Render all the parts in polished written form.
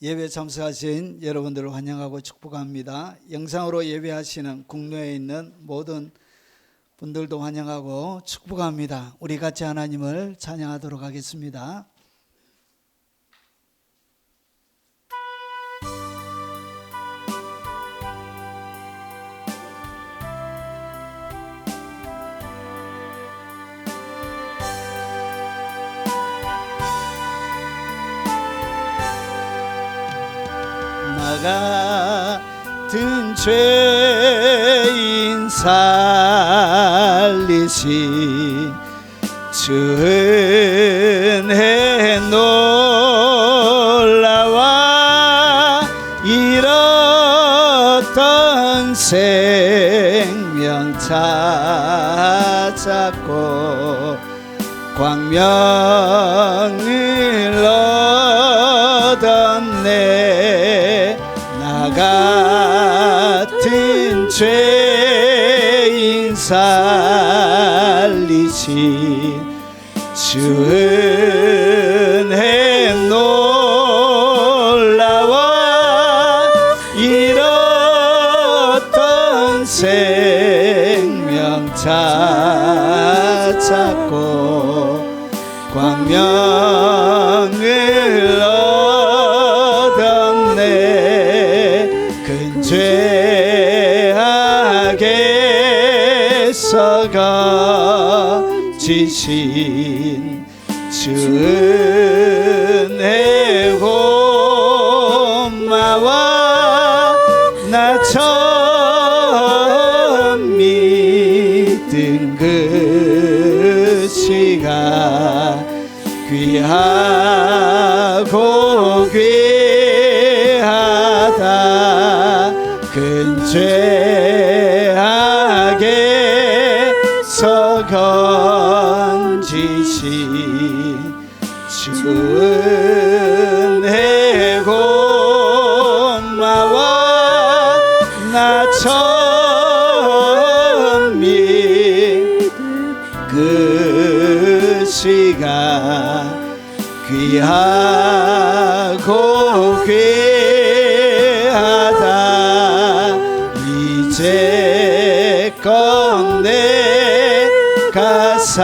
예배 참석하신 여러분들을 환영하고 축복합니다. 영상으로 예배하시는 국내에 있는 모든 분들도 환영하고 축복합니다. 우리 같이 하나님을 찬양하도록 하겠습니다. 나 같은 죄인 살리신 주 은혜 놀라와 잃었던 생명 찾았고 광명을 얻었네. 나 같은 죄인 살리신 주 은혜 놀라와 잃었던 생명 찾았고 광명을 얻었네. 근죄악에서 거지신 주 은혜 고마워. 나 처음 믿은 그 시간 귀하고 귀하다. 근죄악에서 건지신 주 은혜 고마워. 나 처음 믿은 그 시간 귀하고 귀하다. 이제껏 내가 산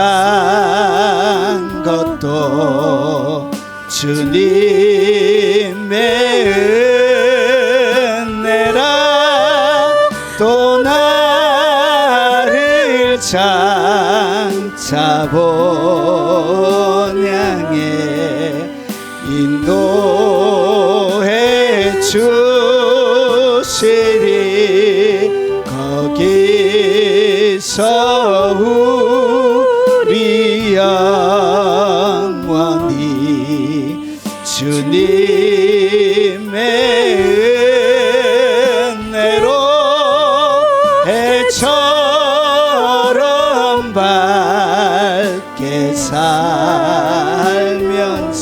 것도 주님의 은혜라. 또 나를 장차 본향에 인도해 주시리. 거기서 우리 영원히 주님의 은혜로 해처럼 밝게 살면서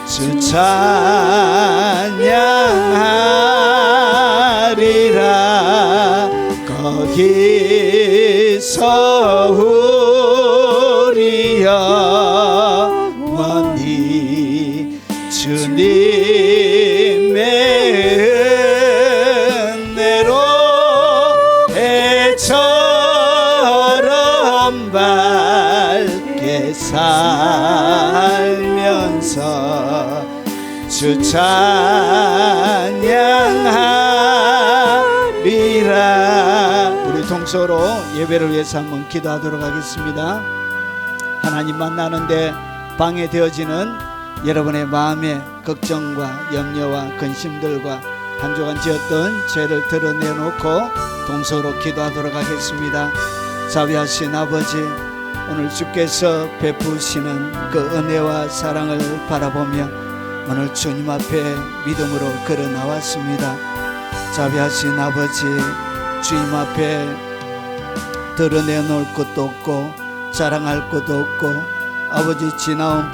주 찬양하리라. 거기서 우리 영원히 주님의 은혜로 해처럼 밝게 살면서 주 찬양하리라. 우리 동서로 예배를 위해서 한번 기도하도록 하겠습니다. 하나님 만나는데 방해되어지는 여러분의 마음의 걱정과 염려와 근심들과 한 주간 지었던 죄를 드러내놓고 동서로 기도하도록 하겠습니다. 자비하신 아버지, 오늘 주께서 베푸시는 그 은혜와 사랑을 바라보며 오늘 주님 앞에 믿음으로 걸어 나왔습니다. 자비하신 아버지, 주님 앞에 드러내놓을 것도 없고 자랑할 것도 없고 아버지 지나온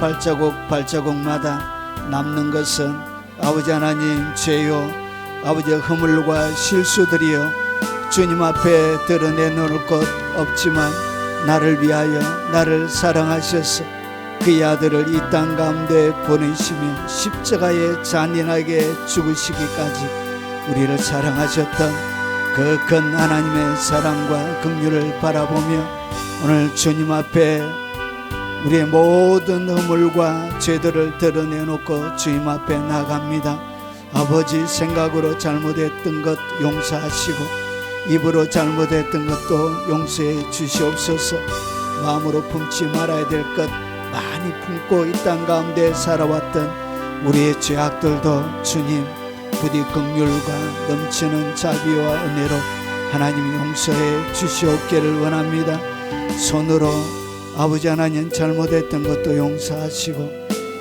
발자국마다 남는 것은 아버지 하나님 죄요 아버지의 허물과 실수들이요 주님 앞에 드러내놓을 것 없지만 나를 위하여 나를 사랑하셔서 그 그의 아들을 이 땅 가운데 보내시며 십자가에 잔인하게 죽으시기까지 우리를 사랑하셨던 그 큰 하나님의 사랑과 긍휼을 바라보며 오늘 주님 앞에 우리의 모든 허물과 죄들을 드러내놓고 주님 앞에 나갑니다. 아버지, 생각으로 잘못했던 것 용서하시고 입으로 잘못했던 것도 용서해 주시옵소서. 마음으로 품지 말아야 될 것 많이 품고 이 땅 가운데 살아왔던 우리의 죄악들도 주님 부디 긍휼과 넘치는 자비와 은혜로 하나님이 용서해 주시옵기를 원합니다. 손으로 아버지 하나님 잘못했던 것도 용서하시고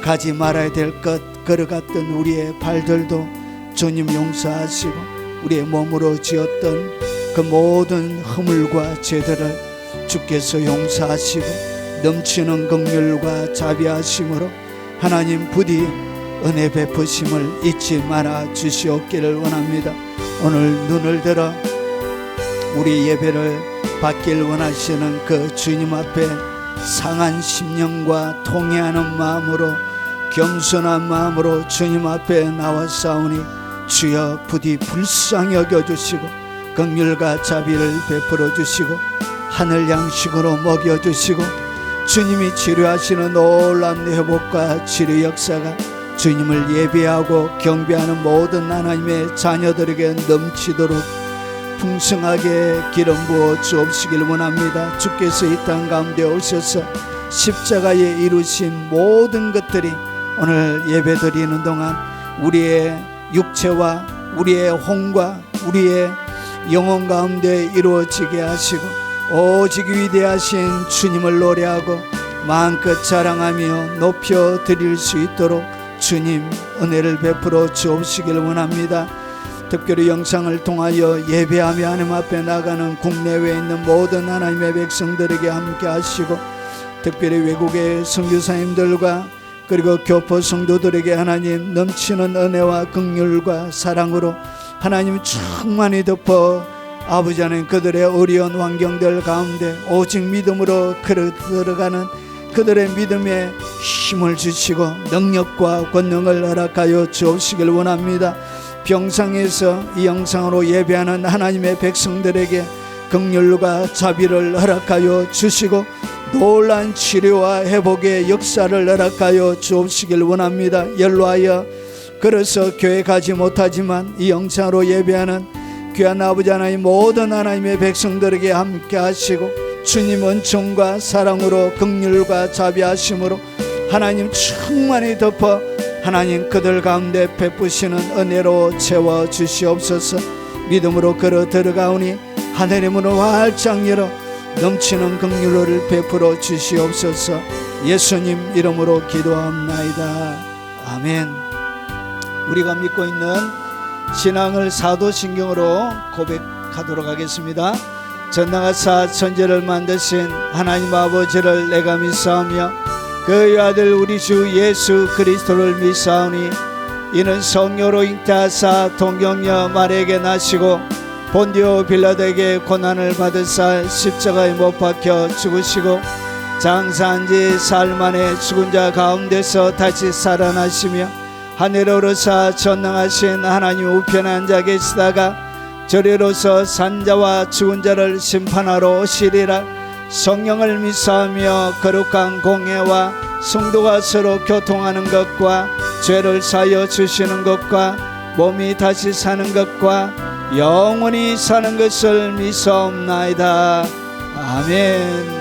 가지 말아야 될 것 걸어갔던 우리의 발들도 주님 용서하시고 우리의 몸으로 지었던 그 모든 허물과 죄들을 주께서 용서하시고 넘치는 긍휼과 자비하심으로 하나님 부디 은혜 베푸심을 잊지 말아 주시옵기를 원합니다. 오늘 눈을 들어 우리 예배를 받길 원하시는 그 주님 앞에 상한 심령과 통회하는 마음으로 겸손한 마음으로 주님 앞에 나왔사오니 주여 부디 불쌍히 여겨주시고 긍휼과 자비를 베풀어 주시고 하늘 양식으로 먹여주시고 주님이 치료하시는 놀라운 회복과 치료 역사가 주님을 예배하고 경배하는 모든 하나님의 자녀들에게 넘치도록 풍성하게 기름 부어 주옵시길 원합니다. 주께서 이 땅 가운데 오셔서 십자가에 이루신 모든 것들이 오늘 예배드리는 동안 우리의 육체와 우리의 혼과 우리의 영혼 가운데 이루어지게 하시고 오직 위대하신 주님을 노래하고 마음껏 자랑하며 높여 드릴 수 있도록 주님 은혜를 베풀어 주옵시길 원합니다. 특별히 영상을 통하여 예배하며 하나님 앞에 나가는 국내외에 있는 모든 하나님의 백성들에게 함께 하시고 특별히 외국의 선교사님들과 그리고 교포 성도들에게 하나님 넘치는 은혜와 긍휼과 사랑으로 하나님 충만히 덮어 아버지 하나님 그들의 어려운 환경들 가운데 오직 믿음으로 들어가는 그들의 믿음에 힘을 주시고 능력과 권능을 허락하여 주옵시길 원합니다. 병상에서 이 영상으로 예배하는 하나님의 백성들에게 긍휼과 자비를 허락하여 주시고 놀라운 치료와 회복의 역사를 허락하여 주옵시길 원합니다. 연로하여 걸어서 교회 가지 못하지만 이 영상으로 예배하는 귀한 아버지 하나님 모든 하나님의 백성들에게 함께 하시고 주님 은총과 사랑으로 긍휼과 자비하심으로 하나님 충만히 덮어 하나님 그들 가운데 베푸시는 은혜로 채워 주시옵소서. 믿음으로 걸어 들어가오니 하늘의 문을 활짝 열어 넘치는 긍휼을 베풀어 주시옵소서. 예수님 이름으로 기도합나이다. 아멘. 우리가 믿고 있는 신앙을 사도신경으로 고백하도록 하겠습니다. 전능하사 천지를 만드신 하나님 아버지를 내가 믿사오며 그의 아들 우리 주 예수 그리스도를 믿사오니 이는 성령으로 잉태하사 동정녀 마리아에게 나시고 본디오 빌라도에게 고난을 받으사 십자가에 못 박혀 죽으시고 장사한 지 사흘 만에 죽은 자 가운데서 다시 살아나시며 하늘에 오르사 전능하신 하나님 우편에 앉아 계시다가 저리로서 산자와 죽은 자를 심판하러 오시리라. 성령을 믿사오며 거룩한 공회와 성도가 서로 교통하는 것과 죄를 사하여 주시는 것과 몸이 다시 사는 것과 영원히 사는 것을 믿사옵나이다. 아멘.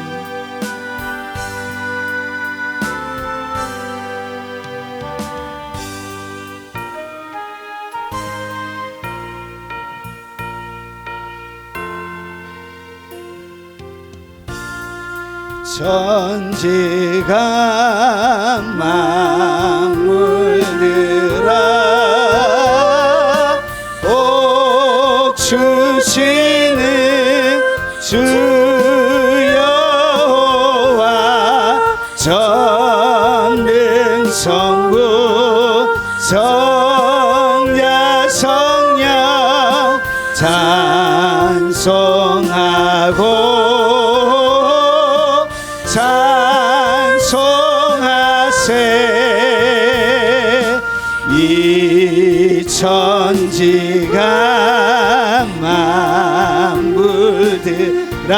천지가 만물들아 복 주시는 주 여호와 전능성부 성자 성령 찬송하고 찬송하고 이 천지가 만물들아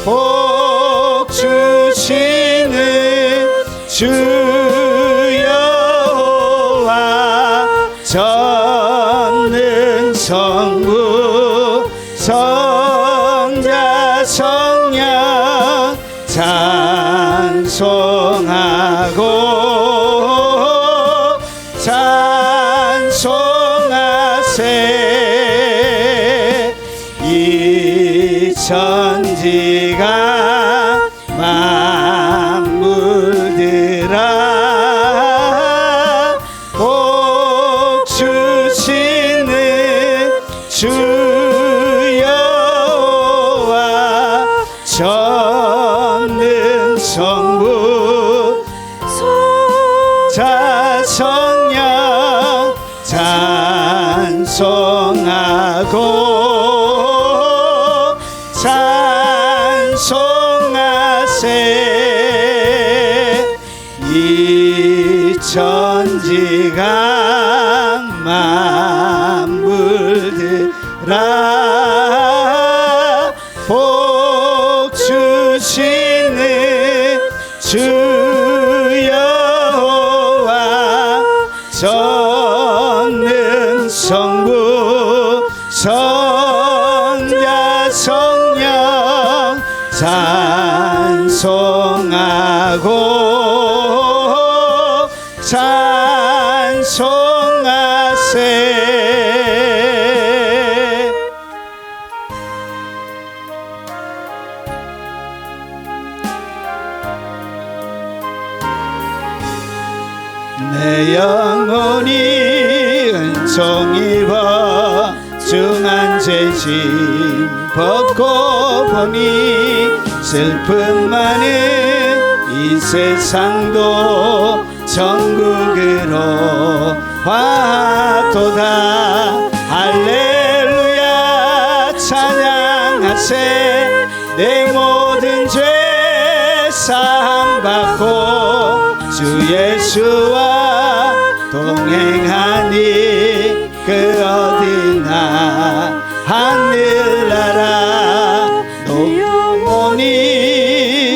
복 주시는 주 여호와 전능성부 성자 성령 찬송하고 찬송하세 이 천지가 만물들아 복 주시는 주 여호와 전능성부 성자 성령 찬송하고 찬송하세 이 천지가 만물들아 복 주시는 주 여호와 전능성부 성자 성령 찬송하고 찬송하세 내 영혼이 은총 입어 중한 죄짐 벗고 보니 슬픔 많은 이 세상도 천국으로 화도다 할렐루야 찬양하세 내 모든 죄 사함 받고 주 예수와 동행하니 그 어디나 하늘나라 내 영혼이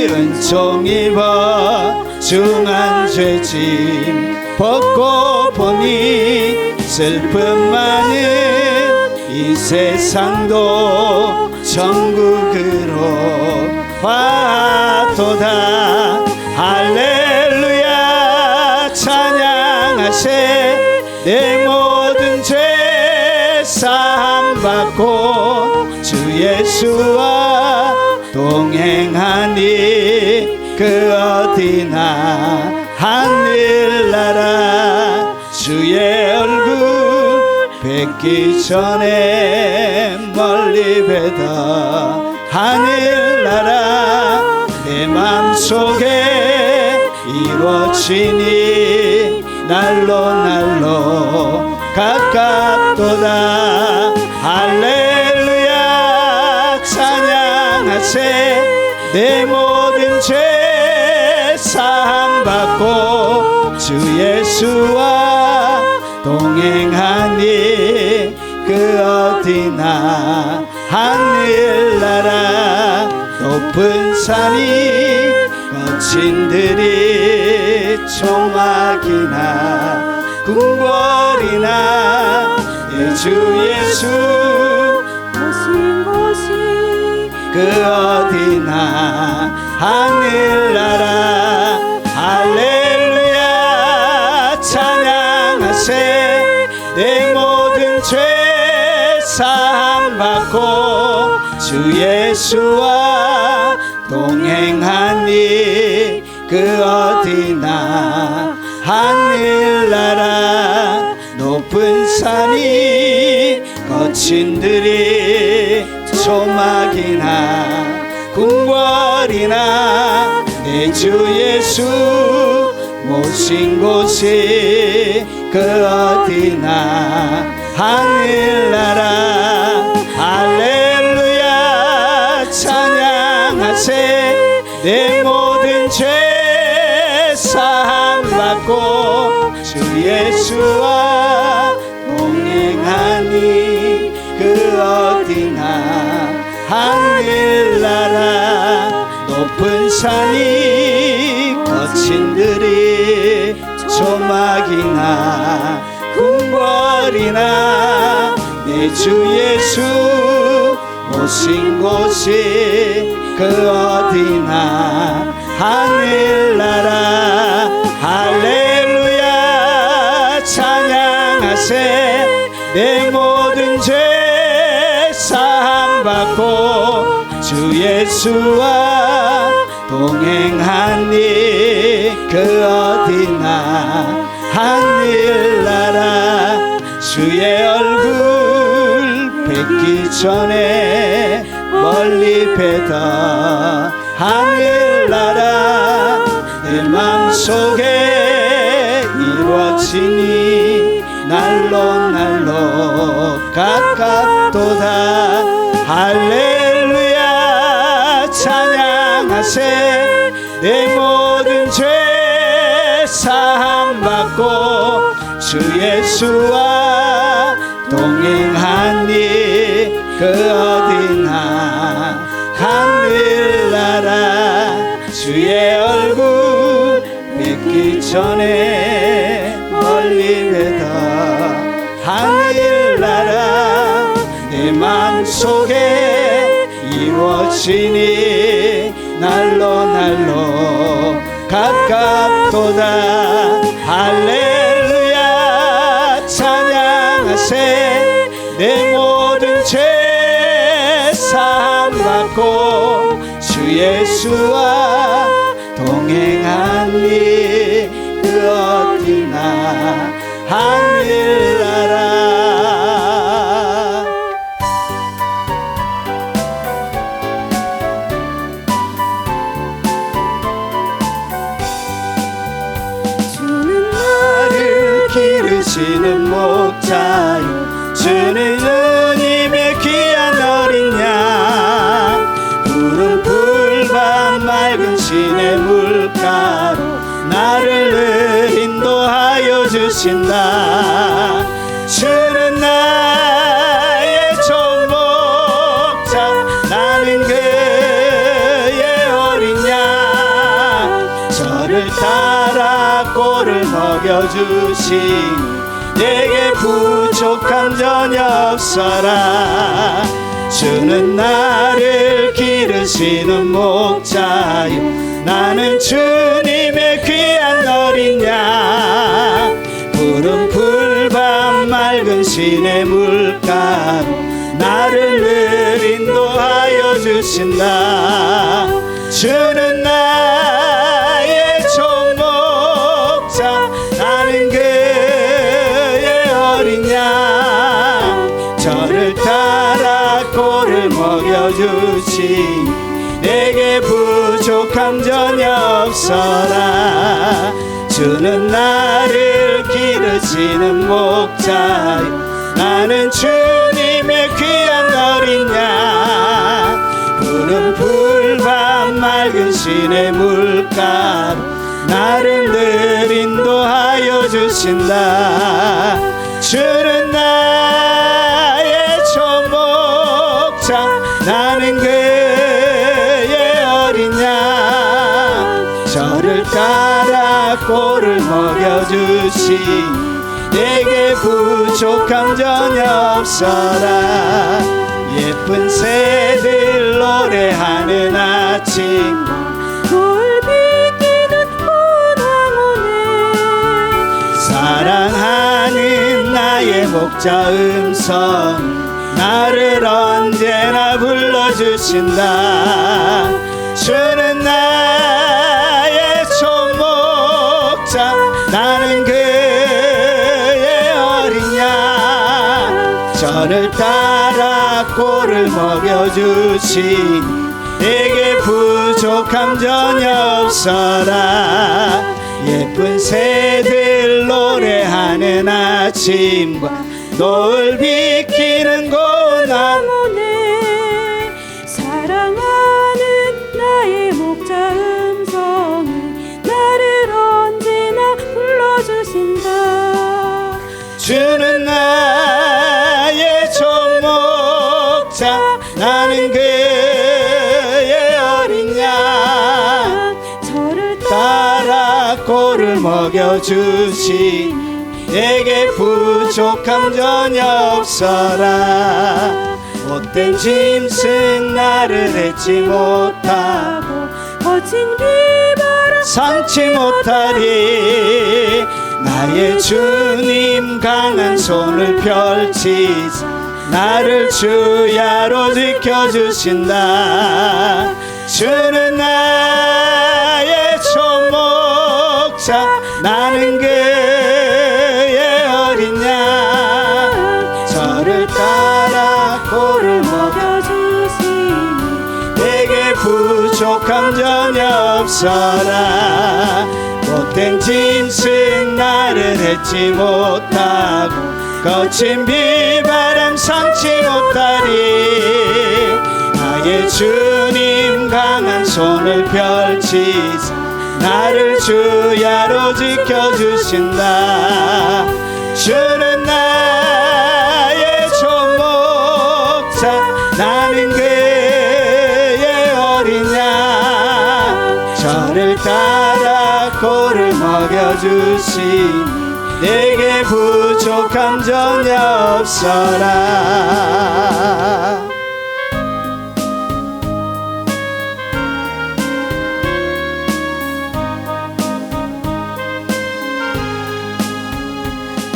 은총 입어 중한 죄짐 벗고 보니 슬픔 많은 이 세상도 천국으로 화도다 할렐루야 찬양하세 내 모든 죄 사함 받고 주 예수와 동행하니 그 어디나 하늘나라 주의 얼굴 뵙기 전에 멀리 뵈다 하늘나라 내 맘속에 이루어지니 날로 날로 가깝도다 할렐루야 찬양하세 내 모든 죄 사함 받고 주 예수와 동행하니 그 어디나 하늘나라 높은 산이 거친 들이 초막이나 궁궐이나 내 주 예수 모신 곳이 그 어디나 하늘나라 할렐루야 찬양하세 내 모든 죄 사함 받고 주 예수와 동행하니 그 어디나 하늘나라 높은 산이 거친 들이 초막이나 궁궐이나 내 주 예수 모신 곳이 그 어디나 하늘나라 할렐루야 찬양하세 내 모든 죄 사함 받고 주 예수와 동행하니 그 어디나 하늘나라 높은 산이 거친 들이 조막이나 궁궐이나 내 주 예수 오신 곳이 그 어디나 하늘나라 할렐루야 찬양하세 내 모든 죄 사함받고 주 예수와 동행하니 그 어디나 하늘나라 주의 얼굴 뵙기 전에 멀리 뵈다 하늘나라 내 맘속에 이루어지니 날로 날로 가깝도다 할렐루야 찬양하세 내 모든 죄 사함받고 주 예수와 동행하니 그 어디나 하늘나라 주의 얼굴 뵙기 전에 멀리 뵈다 하늘나라 내 맘속에 이루어지니 날로 날로 가깝도다 할렐루야 찬양하세 내 모든 죄 사함받고 주 예수와 동행하니 그 어디나 하늘나라 기르시는 목자요 주는 주님의 귀한 어린 양 푸른 풀밭 맑은 시내 물가로 나를 늘 인도하여 주신다 주는 나의 종목자 나는 그의 어린 양 저를 따라 꼴을 먹여주시니 내게 부족함 전혀 없어라 주는 나를 기르시는 목자요 나는 주님의 귀한 어린 양 푸른 풀밭 맑은 시내 물가로 나를 늘 인도하여 주신다 주는 나의 종목자 나는 그의 어린 양 저를 따라 꼴을 먹여주시니 내게 부족함 전혀 없어라 주는 나를 기르시는 목자요 나는 주님의 귀한 어린 양 푸른 풀밭 맑은 시내 물가로 나를 늘 인도하여 주신다 주는 나의 종목자 나는 그의 어린 양 저를 따라 꼴을 먹여주시니 내게 부족함 전혀 없어라 예쁜 새들 노래하는 아침 돌 비키는 호랑오네 사랑하는 나의 목자 음성 나를 언제나 불러주신다 주는 나의 종목자 나는 그의 어린 양 저를 따라 꼴을 먹여주시니 내게 부족함 전혀 없어라 예쁜 새들 노래하는 아침과 노을 비키는 호랑오네 사랑하는 나의 목자 음성은 나를 언제나 불러주신다 주는 나의 종목자 나는 그의 어린 양 저를 따라 꼴을 먹여주시니 내게 부족함 전혀 없어라 못된 짐승 나를 맺지 못하고 거친 비바람 삼지 못하리 나의 주님 강한 손을 펼치사 나를 주야로 지켜주신다 주는 나의 초목자 나는 그의 어린 양 저를 따라 꼴을 먹여주시니 내게 부족함 전혀 없어라 못된 짐승 나를 맺지 못하고 거친 비바람 삼지 못하리 나의 주님 강한 손을 펼치사 나를 주야로 지켜주신다 주는 나의 종목자 나는 그의 어린 양 저를 따라 꼴을 먹여주시니 내게 부족함 전혀 없어라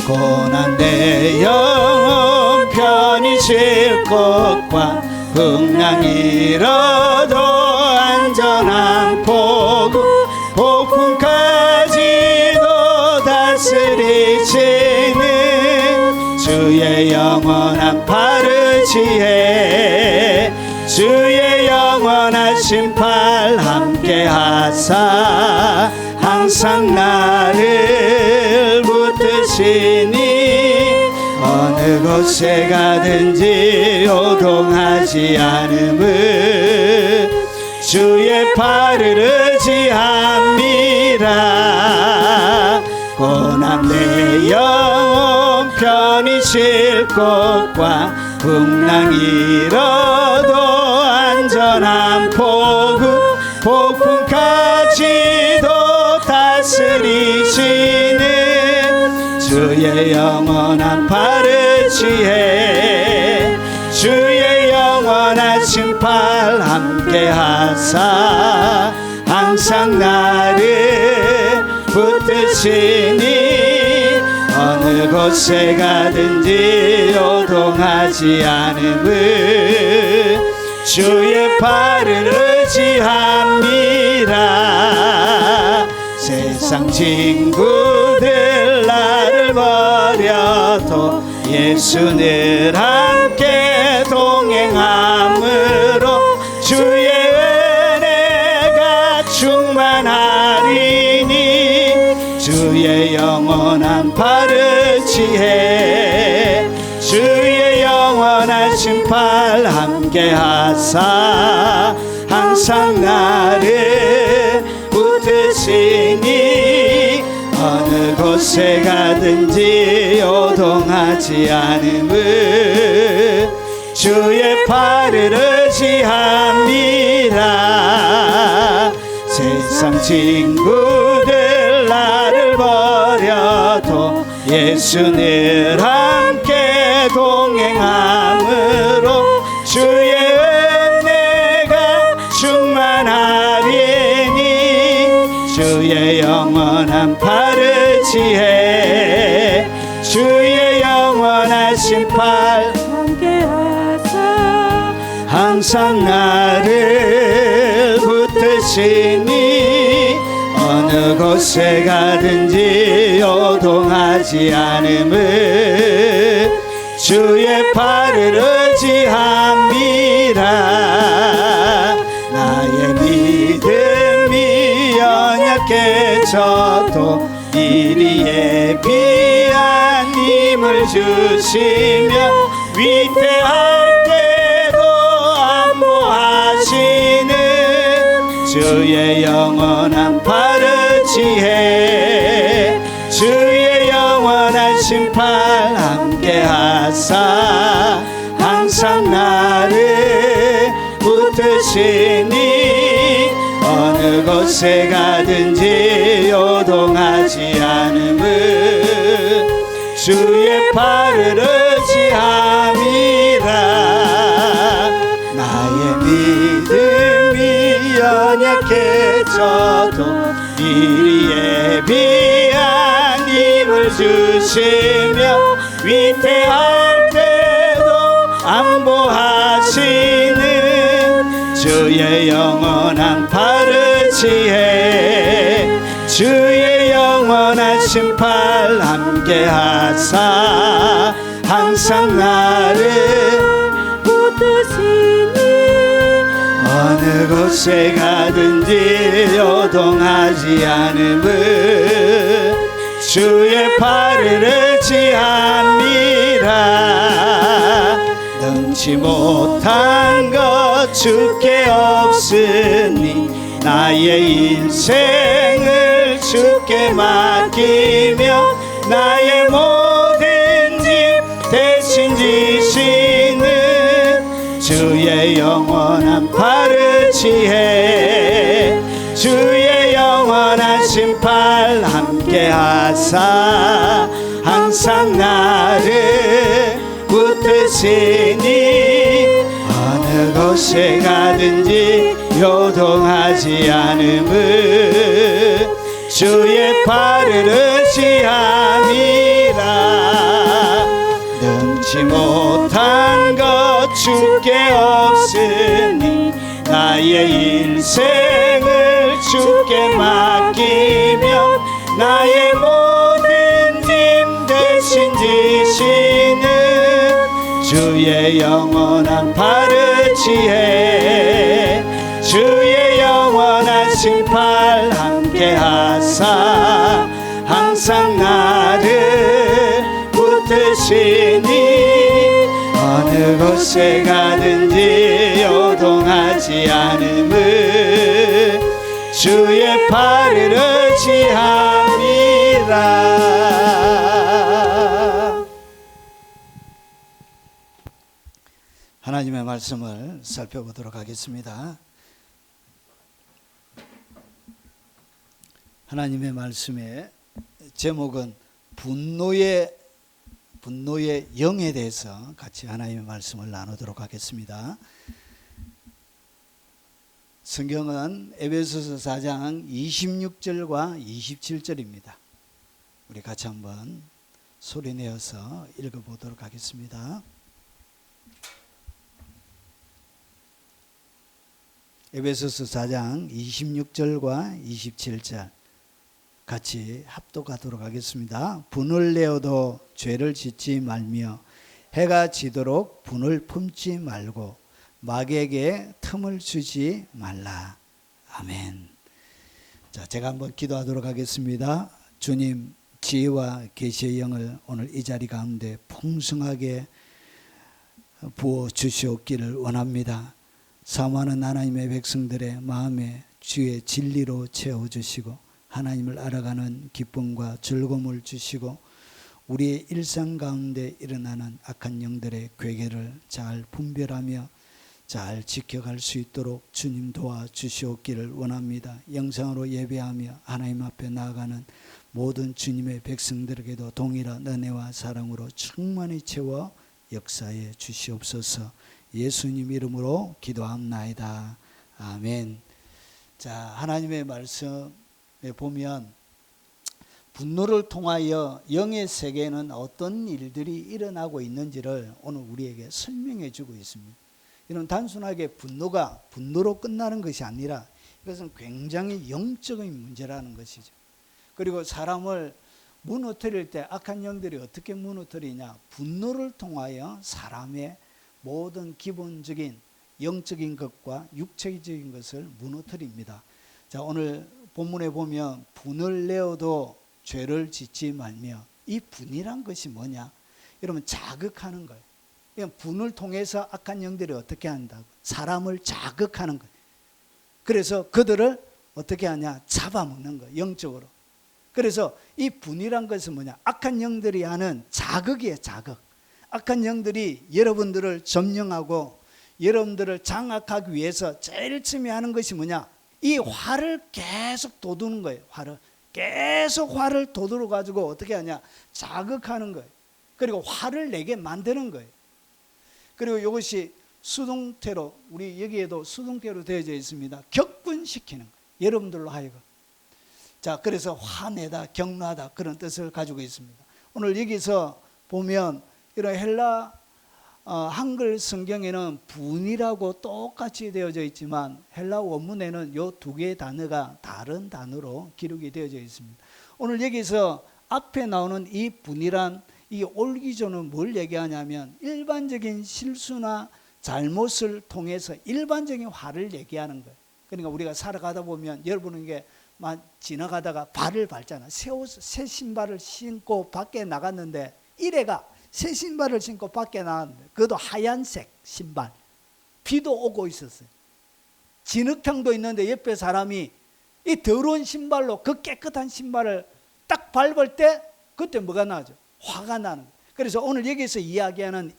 고난 내 영혼 편히 쉴 곳과 풍랑 일어도 안전한 포구 폭풍까지도 다스리시는 주의 영원한 팔을 지혜 주의 영원하신 팔 함께 하사 항상 나를 붙드시니 어느 곳에 가든지 요동하지 않음을 주의 팔을 의지함이라 고난 내 영혼 편히 쉴 곳과 풍랑 일어도 안전한 포구 폭풍까지도 다스리시는 주의 영원한 팔을 지혜 주의 영원하신 팔 함께 하사 항상 나를 붙드시니 어느 곳에 가든지 요동하지 않음을 주의 팔을 의지함이라 세상 친구들 나를 버려도 예수 늘 함께 동행함으로 주의 은혜가 충만하리니 주의 영원한 팔을 지혜 주의 영원하신 팔 함께 하사 항상 나를 붙드시니 어느 곳에 가든지 요동하지 않음을 주의 팔을 의지함이라 세상 친구들 나를 버려도 예수 늘 함께 동행함으로 주의 은혜가 충만하리니 주의 영원한 팔을 지혜 주의 영원하신 팔 함께 하사 항상 나를 붙드시니 어느 곳에 가든지 요동하지 않음을 주의 팔을 의지함이라 나의 믿음이 연약해져도 이리 예비한 힘을 주시며 위태할 때도 안보하시는 주의 영원한 팔을 지혜 주의 영원한 영원한 심판 함께 하사 항상 나를 붙드시니 어느 곳에 가든지 요동하지 않음은 주의 팔을 의지함이라. 나의 믿음이 연약해져도 미리 예비한 힘을 주시며 위태할 때도 안보하시는 주의 영원한 팔을 지혜 주의 영원한 심판 함께 하사 항상 나를 붙드시니 어느 곳에 가든지 요동하지 않음은 주의 팔을 의지함이라. 능치 못한 것 주께 없으니 나의 인생을 주께 맡기며 나의 모든 짐 대신 지시는 주의 영원한 팔을 지혜 주의 영원한 심판 함께 하사 항상 나를 붙드시니 어느 곳에 가든지 요동하지 않음은 주의 팔을 의지함이라. 능치 못한 것 주께 없으니 나의 인생을 주께 맡기며 나의 모든 짐 대신 지시는 주의 영원한 팔을 지혜 주의 영원한 심판 함께 하사 항상 나를 붙드시니 어느 곳에 가든지 요동하지 않음은 주의 팔을 의지함이라. 하나님의 말씀을 살펴보도록 하겠습니다. 하나님의 말씀의 제목은 분노의 영에 대해서 같이 하나님의 말씀을 나누도록 하겠습니다. 성경은 에베소서 4장 26절과 27절입니다. 우리 같이 한번 소리내어서 읽어보도록 하겠습니다. 에베소서 4장 26절과 27절 같이 합독하도록 하겠습니다. 분을 내어도 죄를 짓지 말며 해가 지도록 분을 품지 말고 마귀에게 틈을 주지 말라. 아멘. 자, 제가 한번 기도하도록 하겠습니다. 주님, 지혜와 계시의 영을 오늘 이 자리 가운데 풍성하게 부어 주시옵기를 원합니다. 사모하는 하나님의 백성들의 마음에 주의 진리로 채워주시고 하나님을 알아가는 기쁨과 즐거움을 주시고 우리의 일상 가운데 일어나는 악한 영들의 괴계를 잘 분별하며 잘 지켜갈 수 있도록 주님 도와주시옵기를 원합니다. 영상으로 예배하며 하나님 앞에 나아가는 모든 주님의 백성들에게도 동일한 은혜와 사랑으로 충만히 채워 역사해 주시옵소서. 예수님 이름으로 기도합나이다. 아멘. 자, 하나님의 말씀에 보면 분노를 통하여 영의 세계에는 어떤 일들이 일어나고 있는지를 오늘 우리에게 설명해 주고 있습니다. 이런 단순하게 분노가 분노로 끝나는 것이 아니라 이것은 굉장히 영적인 문제라는 것이죠. 그리고 사람을 무너뜨릴 때 악한 영들이 어떻게 무너뜨리냐? 분노를 통하여 사람의 모든 기본적인 영적인 것과 육체적인 것을 무너뜨립니다. 자, 오늘 본문에 보면 분을 내어도 죄를 짓지 말며, 이 분이란 것이 뭐냐? 여러분, 자극하는 거예요. 분을 통해서 악한 영들이 어떻게 한다고? 사람을 자극하는 거예요. 그래서 그들을 어떻게 하냐? 잡아먹는 거예요. 영적으로. 그래서 이 분이란 것은 뭐냐? 악한 영들이 하는 자극이에요. 자극. 악한 영들이 여러분들을 점령하고 여러분들을 장악하기 위해서 제일 처음에 하는 것이 뭐냐? 이 화를 계속 돋우는 거예요. 계속 화를 돋우러 가지고 어떻게 하냐? 자극하는 거예요. 그리고 화를 내게 만드는 거예요. 그리고 이것이 수동태로, 우리 여기에도 수동태로 되어져 있습니다. 격분시키는 거예요. 여러분들로 하여금. 자, 그래서 화내다, 격노하다 그런 뜻을 가지고 있습니다. 오늘 여기서 보면 이런 헬라 한글 성경에는 분이라고 똑같이 되어져 있지만 헬라 원문에는 이 두 개의 단어가 다른 단어로 기록이 되어져 있습니다. 오늘 여기서 앞에 나오는 이 분이란 이 올기조는 뭘 얘기하냐면 일반적인 실수나 잘못을 통해서 일반적인 화를 얘기하는 거예요. 그러니까 우리가 살아가다 보면 여러분은 이게 지나가다가 발을 밟잖아. 새 신발을 신고 밖에 나갔는데 일애가 새 신발을 신고 밖에 나갔는데 그것도 하얀색 신발. 비도 오고 있었어요. 진흙탕도 있는데 옆에 사람이 이 더러운 신발로 그 깨끗한 신발을 딱 밟을 때 그때 뭐가 나죠? 화가 나는 거예요. 그래서 오늘 여기서 이야기하는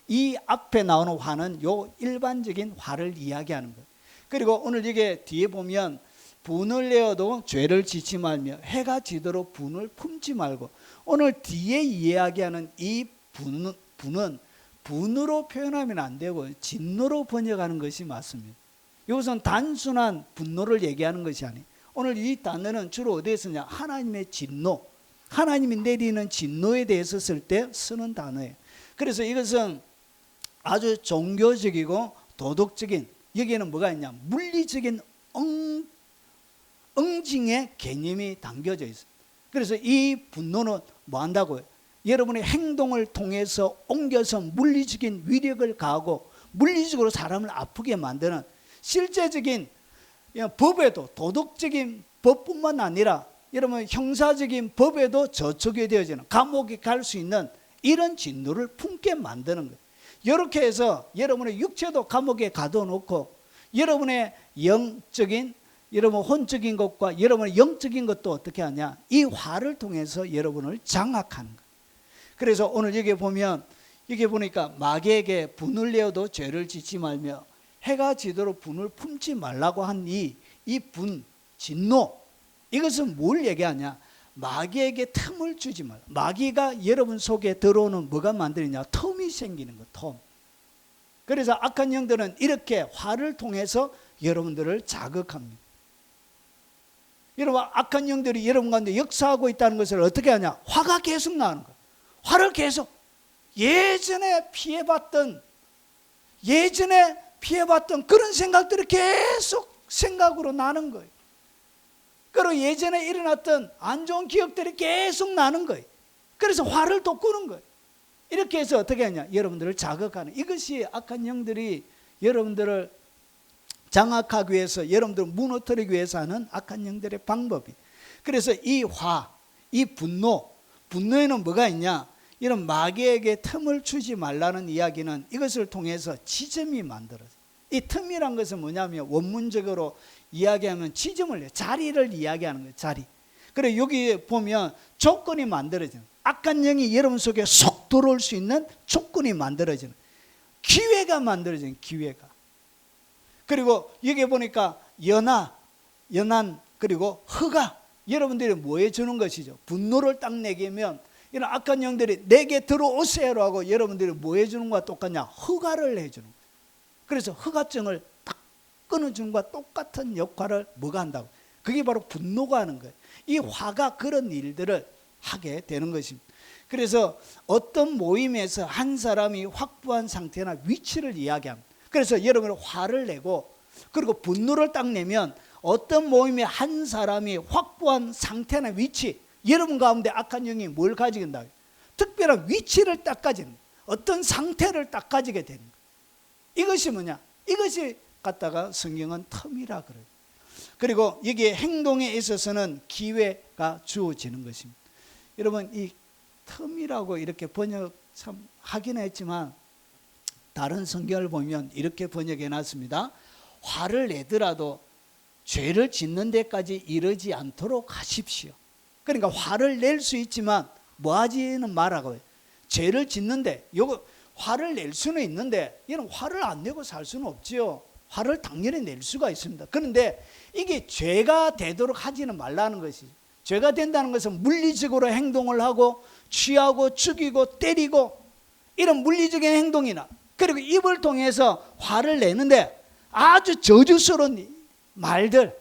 이 앞에 나오는 화는 요 일반적인 화를 이야기하는 거예요. 그리고 오늘 여기 뒤에 보면 분을 내어도 죄를 짓지 말며 해가 지도록 분을 품지 말고, 오늘 뒤에 이야기하는 이 분은 분으로 표현하면 안 되고 진노로 번역하는 것이 맞습니다. 이것은 단순한 분노를 얘기하는 것이 아니에요. 오늘 이 단어는 주로 어디에 쓰냐? 하나님의 진노, 하나님이 내리는 진노에 대해서 쓸 때 쓰는 단어예요. 그래서 이것은 아주 종교적이고 도덕적인, 여기에는 뭐가 있냐? 물리적인 응징의 개념이 담겨져 있어요. 그래서 이 분노는 뭐 한다고요? 여러분의 행동을 통해서 옮겨서 물리적인 위력을 가하고 물리적으로 사람을 아프게 만드는 실제적인 법에도, 도덕적인 법뿐만 아니라 여러분 형사적인 법에도 저촉이 되어지는, 감옥에 갈 수 있는 이런 진노를 품게 만드는 거예요. 이렇게 해서 여러분의 육체도 감옥에 가둬놓고 여러분의 영적인, 여러분 혼적인 것과 여러분의 영적인 것도 어떻게 하냐? 이 화를 통해서 여러분을 장악하는 거예요. 그래서 오늘 여기 보면, 여기 보니까 마귀에게 분을 내어도 죄를 짓지 말며 해가 지도록 분을 품지 말라고 한 이 분, 진노, 이것은 뭘 얘기하냐? 마귀에게 틈을 주지 말라. 마귀가 여러분 속에 들어오는 뭐가 만드느냐? 틈이 생기는 거, 틈. 그래서 악한 영들은 이렇게 화를 통해서 여러분들을 자극합니다. 여러분, 악한 영들이 여러분 가운데 역사하고 있다는 것을 어떻게 하냐? 화가 계속 나는 거예요. 화를 계속, 예전에 피해봤던 그런 생각들이 계속 생각으로 나는 거예요. 그리고 예전에 일어났던 안 좋은 기억들이 계속 나는 거예요. 그래서 화를 돋구는 거예요. 이렇게 해서 어떻게 하냐? 여러분들을 자극하는, 이것이 악한 영들이 여러분들을 장악하기 위해서, 여러분들을 무너뜨리기 위해서 하는 악한 영들의 방법이. 그래서 이 화, 이 분노에는 뭐가 있냐? 이런 마귀에게 틈을 주지 말라는 이야기는 이것을 통해서 지점이 만들어져요. 이 틈이란 것은 뭐냐면 원문적으로 이야기하면 지점을 내요. 자리를 이야기하는 거예요. 자리. 그리고 여기 보면 조건이 만들어져요. 악한 영이 여러분 속에 쏙 들어올 수 있는 조건이 만들어지는, 기회가 만들어지는 기회가. 그리고 여기 보니까 연한 그리고 허가, 여러분들이 뭐 해주는 것이죠? 분노를 딱 내게 하면 이런 악한 영들이 내게 들어오세요 하고 여러분들이 뭐 해주는 것과 똑같냐? 허가를 해주는 거예요. 그래서 허가증을 딱 끊어주는 것과 똑같은 역할을 뭐가 한다고? 그게 바로 분노가 하는 거예요. 이 화가 그런 일들을 하게 되는 것입니다. 그래서 어떤 모임에서 한 사람이 확보한 상태나 위치를 이야기합니다. 그래서 여러분은 화를 내고 그리고 분노를 딱 내면 어떤 모임에 한 사람이 확보한 상태나 위치, 여러분 가운데 악한 영이 뭘 가지게 된다? 특별한 위치를 딱 가지는, 어떤 상태를 딱 가지게 되는 거예요. 이것이 뭐냐? 이것이 갖다가 성경은 틈이라 그래요. 그리고 여기에 행동에 있어서는 기회가 주어지는 것입니다. 여러분, 이 틈이라고 이렇게 번역 참 하긴 했지만 다른 성경을 보면 이렇게 번역해 놨습니다. 화를 내더라도 죄를 짓는 데까지 이르지 않도록 하십시오. 그러니까 화를 낼 수 있지만 뭐 하지는 말라고요. 죄를 짓는데 요거 화를 낼 수는 있는데 이런 화를 안 내고 살 수는 없지요. 화를 당연히 낼 수가 있습니다. 그런데 이게 죄가 되도록 하지는 말라는 것이죠. 죄가 된다는 것은 물리적으로 행동을 하고 취하고 죽이고 때리고 이런 물리적인 행동이나 그리고 입을 통해서 화를 내는데 아주 저주스러운 말들,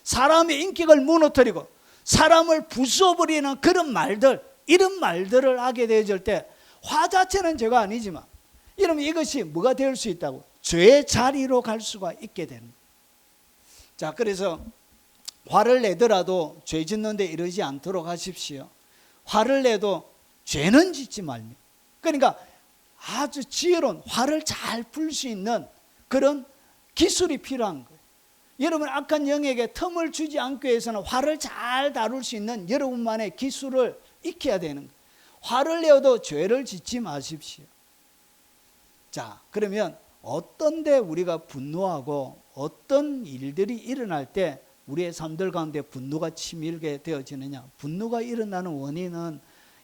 사람의 인격을 무너뜨리고 사람을 부숴버리는 그런 말들, 이런 말들을 하게 되어질 때 화 자체는 죄가 아니지만 여러분 이것이 뭐가 될 수 있다고? 죄의 자리로 갈 수가 있게 되는 거예요. 자, 그래서 화를 내더라도 죄 짓는데 이러지 않도록 하십시오. 화를 내도 죄는 짓지 말며. 그러니까 아주 지혜로운 화를 잘 풀 수 있는 그런 기술이 필요한 거예요. 여러분 악한 영에게 틈을 주지 않기 위해서는 화를 잘 다룰 수 있는 여러분만의 기술을 익혀야 되는 거예요. 화를 내어도 죄를 짓지 마십시오. 자, 그러면 어떤 데 우리가 분노하고 어떤 일들이 일어날 때 우리의 삶들 가운데 분노가 치밀게 되어지느냐. 분노가 일어나는 원인은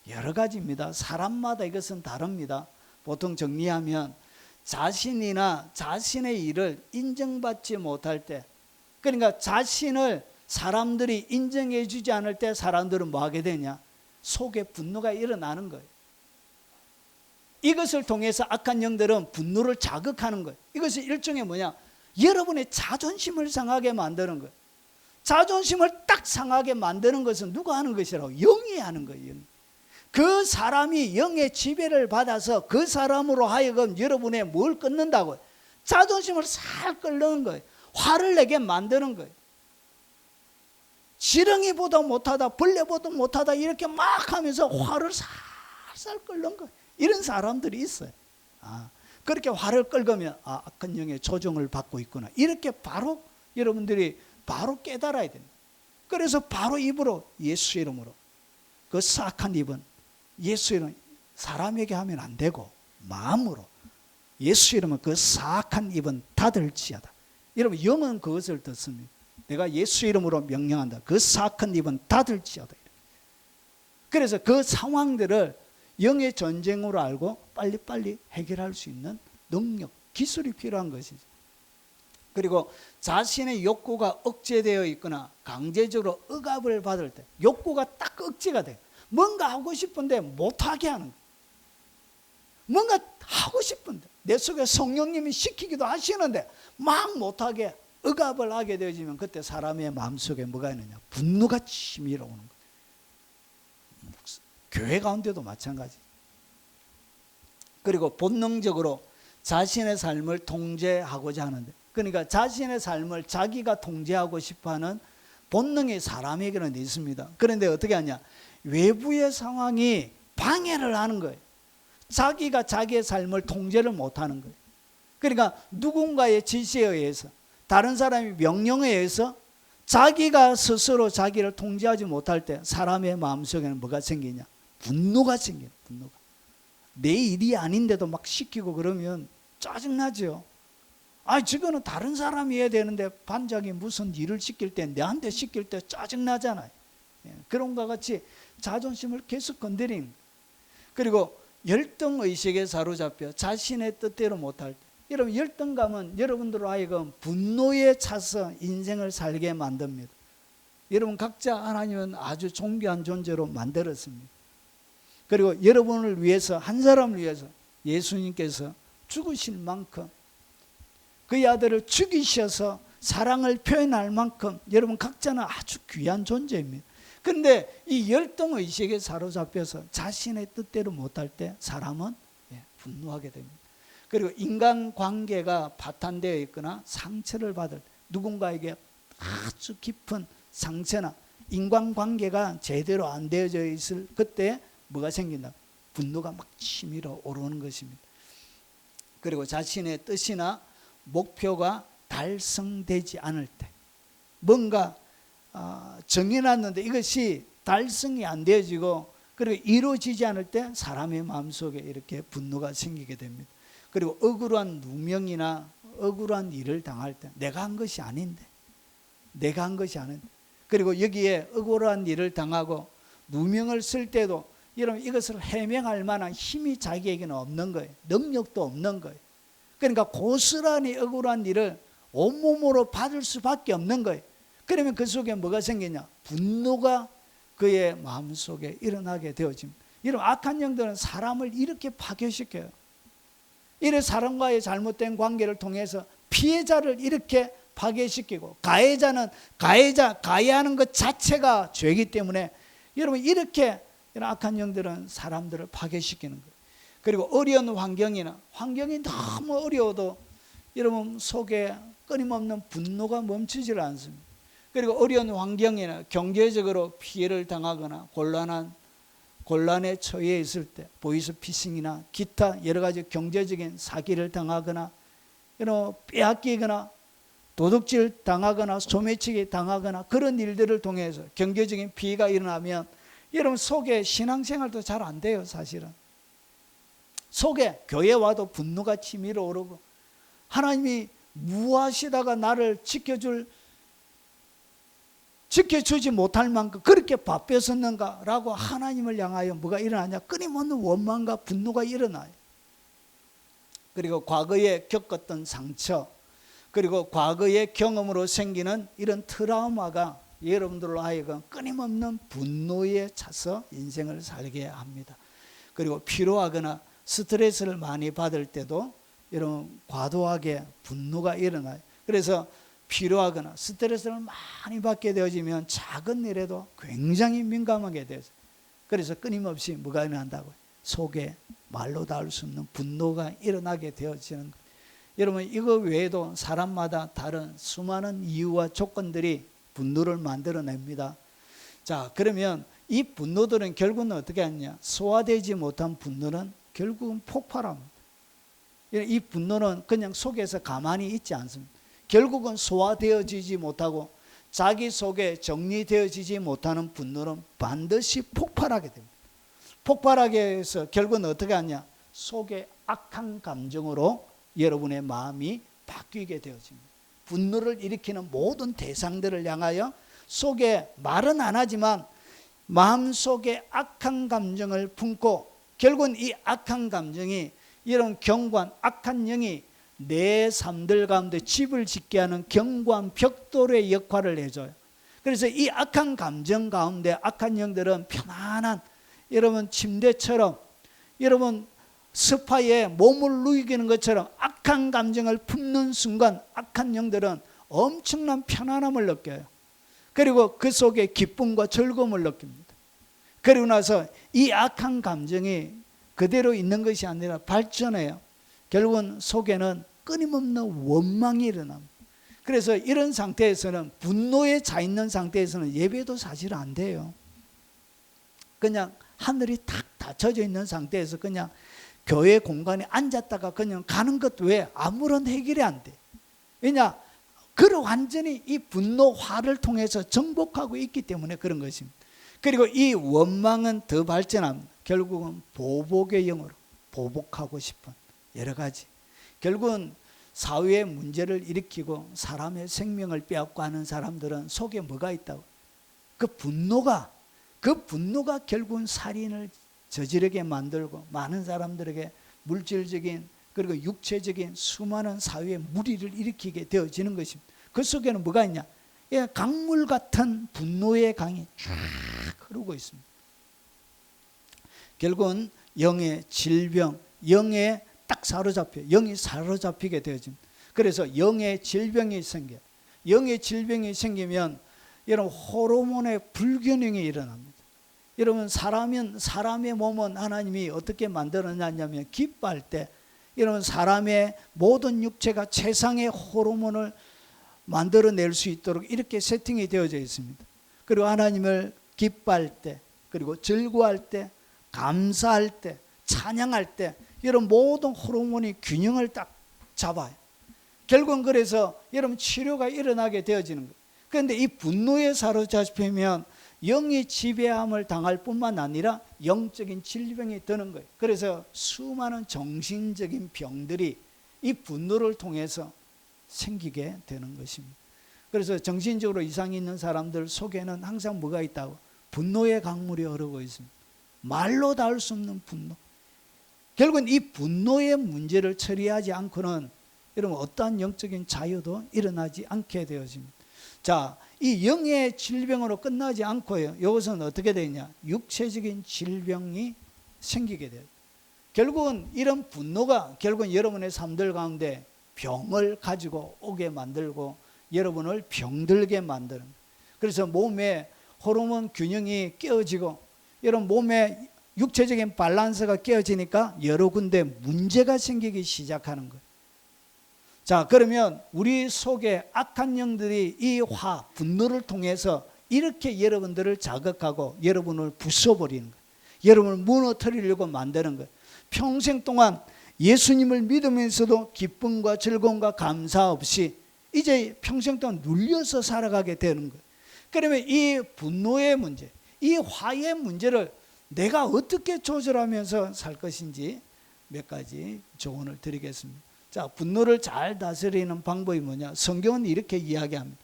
여러 가지입니다. 사람마다 이것은 다릅니다. 보통 정리하면 자신이나 자신의 일을 인정받지 못할 때, 그러니까 자신을 사람들이 인정해 주지 않을 때 사람들은 뭐 하게 되냐? 속에 분노가 일어나는 거예요. 이것을 통해서 악한 영들은 분노를 자극하는 거예요. 이것이 일종의 뭐냐? 여러분의 자존심을 상하게 만드는 거예요. 자존심을 딱 상하게 만드는 것은 누가 하는 것이라고? 영이 하는 거예요. 영이. 그 사람이 영의 지배를 받아서 그 사람으로 하여금 여러분의 뭘 끊는다고요? 자존심을 살 끓는 거예요. 화를 내게 만드는 거예요. 지렁이보다 못하다, 벌레보다 못하다 이렇게 막 하면서 화를 살살 끓는 거예요. 이런 사람들이 있어요. 그렇게 화를 끌면 악한 영의 조종을 받고 있구나. 이렇게 바로 여러분들이 바로 깨달아야 됩니다. 그래서 바로 입으로 예수 이름으로 그 사악한 입은 예수 이름 사람에게 하면 안 되고 마음으로 예수 이름은 그 사악한 입은 닫을지어다. 여러분 영은 그것을 듣습니다. 내가 예수 이름으로 명령한다. 그 사악한 입은 닫을지어다. 그래서 그 상황들을 영의 전쟁으로 알고 빨리빨리 해결할 수 있는 능력, 기술이 필요한 것이죠. 그리고 자신의 욕구가 억제되어 있거나 강제적으로 억압을 받을 때 욕구가 딱 억제가 돼요. 뭔가 하고 싶은데 못하게 하는 거예요. 뭔가 하고 싶은데 내 속에 성령님이 시키기도 하시는데 막 못하게 억압을 하게 되어지면 그때 사람의 마음속에 뭐가 있느냐? 분노가 치밀어 오는 거예요. 교회 가운데도 마찬가지. 그리고 본능적으로 자신의 삶을 통제하고자 하는데, 그러니까 자신의 삶을 자기가 통제하고 싶어하는 본능이 사람에게는 있습니다. 그런데 어떻게 하냐? 외부의 상황이 방해를 하는 거예요. 자기가 자기의 삶을 통제를 못하는 거예요. 그러니까 누군가의 지시에 의해서, 다른 사람의 명령에 의해서 자기가 스스로 자기를 통제하지 못할 때 사람의 마음속에는 뭐가 생기냐? 분노가 생겨요. 분노가. 내 일이 아닌데도 막 시키고 그러면 짜증나죠. 저거는 다른 사람이 해야 되는데 반장이 무슨 일을 시킬 때 내한테 시킬 때 짜증나잖아요. 그런 것과 같이 자존심을 계속 건드리는. 그리고 열등의식에 사로잡혀 자신의 뜻대로 못할 때, 여러분 열등감은 여러분들로 하여금 분노에 차서 인생을 살게 만듭니다. 여러분 각자 하나님은 아주 존귀한 존재로 만들었습니다. 그리고 여러분을 위해서, 한 사람을 위해서 예수님께서 죽으실 만큼 그의 아들을 죽이셔서 사랑을 표현할 만큼 여러분 각자는 아주 귀한 존재입니다. 그런데 이 열등의식에 사로잡혀서 자신의 뜻대로 못할 때 사람은 분노하게 됩니다. 그리고 인간관계가 파탄되어 있거나 상처를 받을 때, 누군가에게 아주 깊은 상처나 인간관계가 제대로 안 되어져 있을 그때 뭐가 생긴다? 분노가 막 치밀어 오르는 것입니다. 그리고 자신의 뜻이나 목표가 달성되지 않을 때, 뭔가 정해놨는데 이것이 달성이 안 되어지고 그리고 이루어지지 않을 때 사람의 마음속에 이렇게 분노가 생기게 됩니다. 그리고 억울한 누명이나 억울한 일을 당할 때 내가 한 것이 아닌데, 내가 한 것이 아닌데, 그리고 여기에 억울한 일을 당하고 누명을 쓸 때도 여러분 이것을 해명할 만한 힘이 자기에게는 없는 거예요. 능력도 없는 거예요. 그러니까 고스란히 억울한 일을 온몸으로 받을 수밖에 없는 거예요. 그러면 그 속에 뭐가 생기냐? 분노가 그의 마음속에 일어나게 되어집니다. 여러분 악한 영들은 사람을 이렇게 파괴시켜요. 이래 사람과의 잘못된 관계를 통해서 피해자를 이렇게 파괴시키고, 가해자는 가해하는 것 자체가 죄이기 때문에 여러분 이렇게 이런 악한 영들은 사람들을 파괴시키는 거예요. 그리고 어려운 환경이 너무 어려워도 여러분 속에 끊임없는 분노가 멈추질 않습니다. 그리고 어려운 환경이나 경제적으로 피해를 당하거나 곤란에 처해 있을 때 보이스피싱이나 기타 여러 가지 경제적인 사기를 당하거나 빼앗기거나 도둑질 당하거나 소매치기 당하거나 그런 일들을 통해서 경제적인 피해가 일어나면 여러분 속에 신앙생활도 잘 안 돼요. 사실은 속에 교회 와도 분노가 치밀어 오르고, 하나님이 무엇이다가 나를 지켜주지 못할 만큼 그렇게 바뀌었었는가라고 하나님을 향하여 뭐가 일어나냐? 끊임없는 원망과 분노가 일어나요. 그리고 과거에 겪었던 상처, 그리고 과거의 경험으로 생기는 이런 트라우마가 여러분들로 하여금 끊임없는 분노에 차서 인생을 살게 합니다. 그리고 피로하거나 스트레스를 많이 받을 때도 여러분 과도하게 분노가 일어나요. 그래서 피로하거나 스트레스를 많이 받게 되어지면 작은 일에도 굉장히 민감하게 돼서, 그래서 끊임없이 뭐가 일어난다고요? 속에 말로 닿을 수 없는 분노가 일어나게 되어지는 거예요. 여러분 이거 외에도 사람마다 다른 수많은 이유와 조건들이 분노를 만들어냅니다. 자, 그러면 이 분노들은 결국은 어떻게 하느냐? 소화되지 못한 분노는 결국은 폭발합니다. 이 분노는 그냥 속에서 가만히 있지 않습니다. 결국은 소화되어지지 못하고 자기 속에 정리되어지지 못하는 분노는 반드시 폭발하게 됩니다. 폭발하게 해서 결국은 어떻게 하냐? 속에 악한 감정으로 여러분의 마음이 바뀌게 되어집니다. 분노를 일으키는 모든 대상들을 향하여 속에 말은 안 하지만 마음속에 악한 감정을 품고, 결국은 이 악한 감정이 이런 경관, 악한 영이 내 삶들 가운데 집을 짓게 하는 견고한 벽돌의 역할을 해줘요. 그래서 이 악한 감정 가운데 악한 영들은 편안한 여러분 침대처럼, 여러분 스파에 몸을 누이기는 것처럼 악한 감정을 품는 순간 악한 영들은 엄청난 편안함을 느껴요. 그리고 그 속에 기쁨과 즐거움을 느낍니다. 그리고 나서 이 악한 감정이 그대로 있는 것이 아니라 발전해요. 결국은 속에는 끊임없는 원망이 일어납니다. 그래서 이런 상태에서는, 분노에 차 있는 상태에서는 예배도 사실 안 돼요. 그냥 하늘이 탁 닫혀져 있는 상태에서 그냥 교회 공간에 앉았다가 그냥 가는 것 외에 아무런 해결이 안 돼. 왜냐? 그를 완전히 이 분노, 화를 통해서 정복하고 있기 때문에 그런 것입니다. 그리고 이 원망은 더 발전합니다. 결국은 보복의 영으로 보복하고 싶은 여러 가지, 결국은 사회의 문제를 일으키고 사람의 생명을 빼앗고 하는 사람들은 속에 뭐가 있다고? 그 분노가 결국은 살인을 저지르게 만들고 많은 사람들에게 물질적인 그리고 육체적인 수많은 사회의 무리를 일으키게 되어지는 것입니다. 그 속에는 뭐가 있냐? 강물 같은 분노의 강이 쫙 흐르고 있습니다. 결국은 영의 질병, 영이 사로잡히게 되어집니다. 그래서 영의 질병이 생겨요. 영의 질병이 생기면 이런 호르몬의 불균형이 일어납니다. 여러분 사람의 몸은 하나님이 어떻게 만들어놨냐면, 기뻐할 때 이런 사람의 모든 육체가 최상의 호르몬을 만들어낼 수 있도록 이렇게 세팅이 되어져 있습니다. 그리고 하나님을 기뻐할 때, 그리고 즐거워할 때, 감사할 때, 찬양할 때 이런 모든 호르몬이 균형을 딱 잡아요. 결국은 그래서 여러분 치료가 일어나게 되어지는 거예요. 그런데 이 분노에 사로잡히면 영이 지배함을 당할 뿐만 아니라 영적인 질병이 드는 거예요. 그래서 수많은 정신적인 병들이 이 분노를 통해서 생기게 되는 것입니다. 그래서 정신적으로 이상이 있는 사람들 속에는 항상 뭐가 있다고? 분노의 강물이 흐르고 있습니다. 말로 닿을 수 없는 분노. 결국은 이 분노의 문제를 처리하지 않고는 여러분 어떠한 영적인 자유도 일어나지 않게 되어집니다. 자, 이 영의 질병으로 끝나지 않고요. 이것은 어떻게 되냐? 육체적인 질병이 생기게 돼요. 결국은 이런 분노가 결국은 여러분의 삶들 가운데 병을 가지고 오게 만들고 여러분을 병들게 만드는. 그래서 몸에 호르몬 균형이 깨어지고 여러분 몸에 육체적인 밸런스가 깨어지니까 여러 군데 문제가 생기기 시작하는 거예요. 자, 그러면 우리 속에 악한 영들이 이 분노를 통해서 이렇게 여러분들을 자극하고 여러분을 부숴버리는 거예요. 여러분을 무너뜨리려고 만드는 거예요. 평생 동안 예수님을 믿으면서도 기쁨과 즐거움과 감사 없이 이제 평생 동안 눌려서 살아가게 되는 거예요. 그러면 이 분노의 문제, 이 화의 문제를 내가 어떻게 조절하면서 살 것인지 몇 가지 조언을 드리겠습니다. 자, 분노를 잘 다스리는 방법이 뭐냐? 성경은 이렇게 이야기합니다.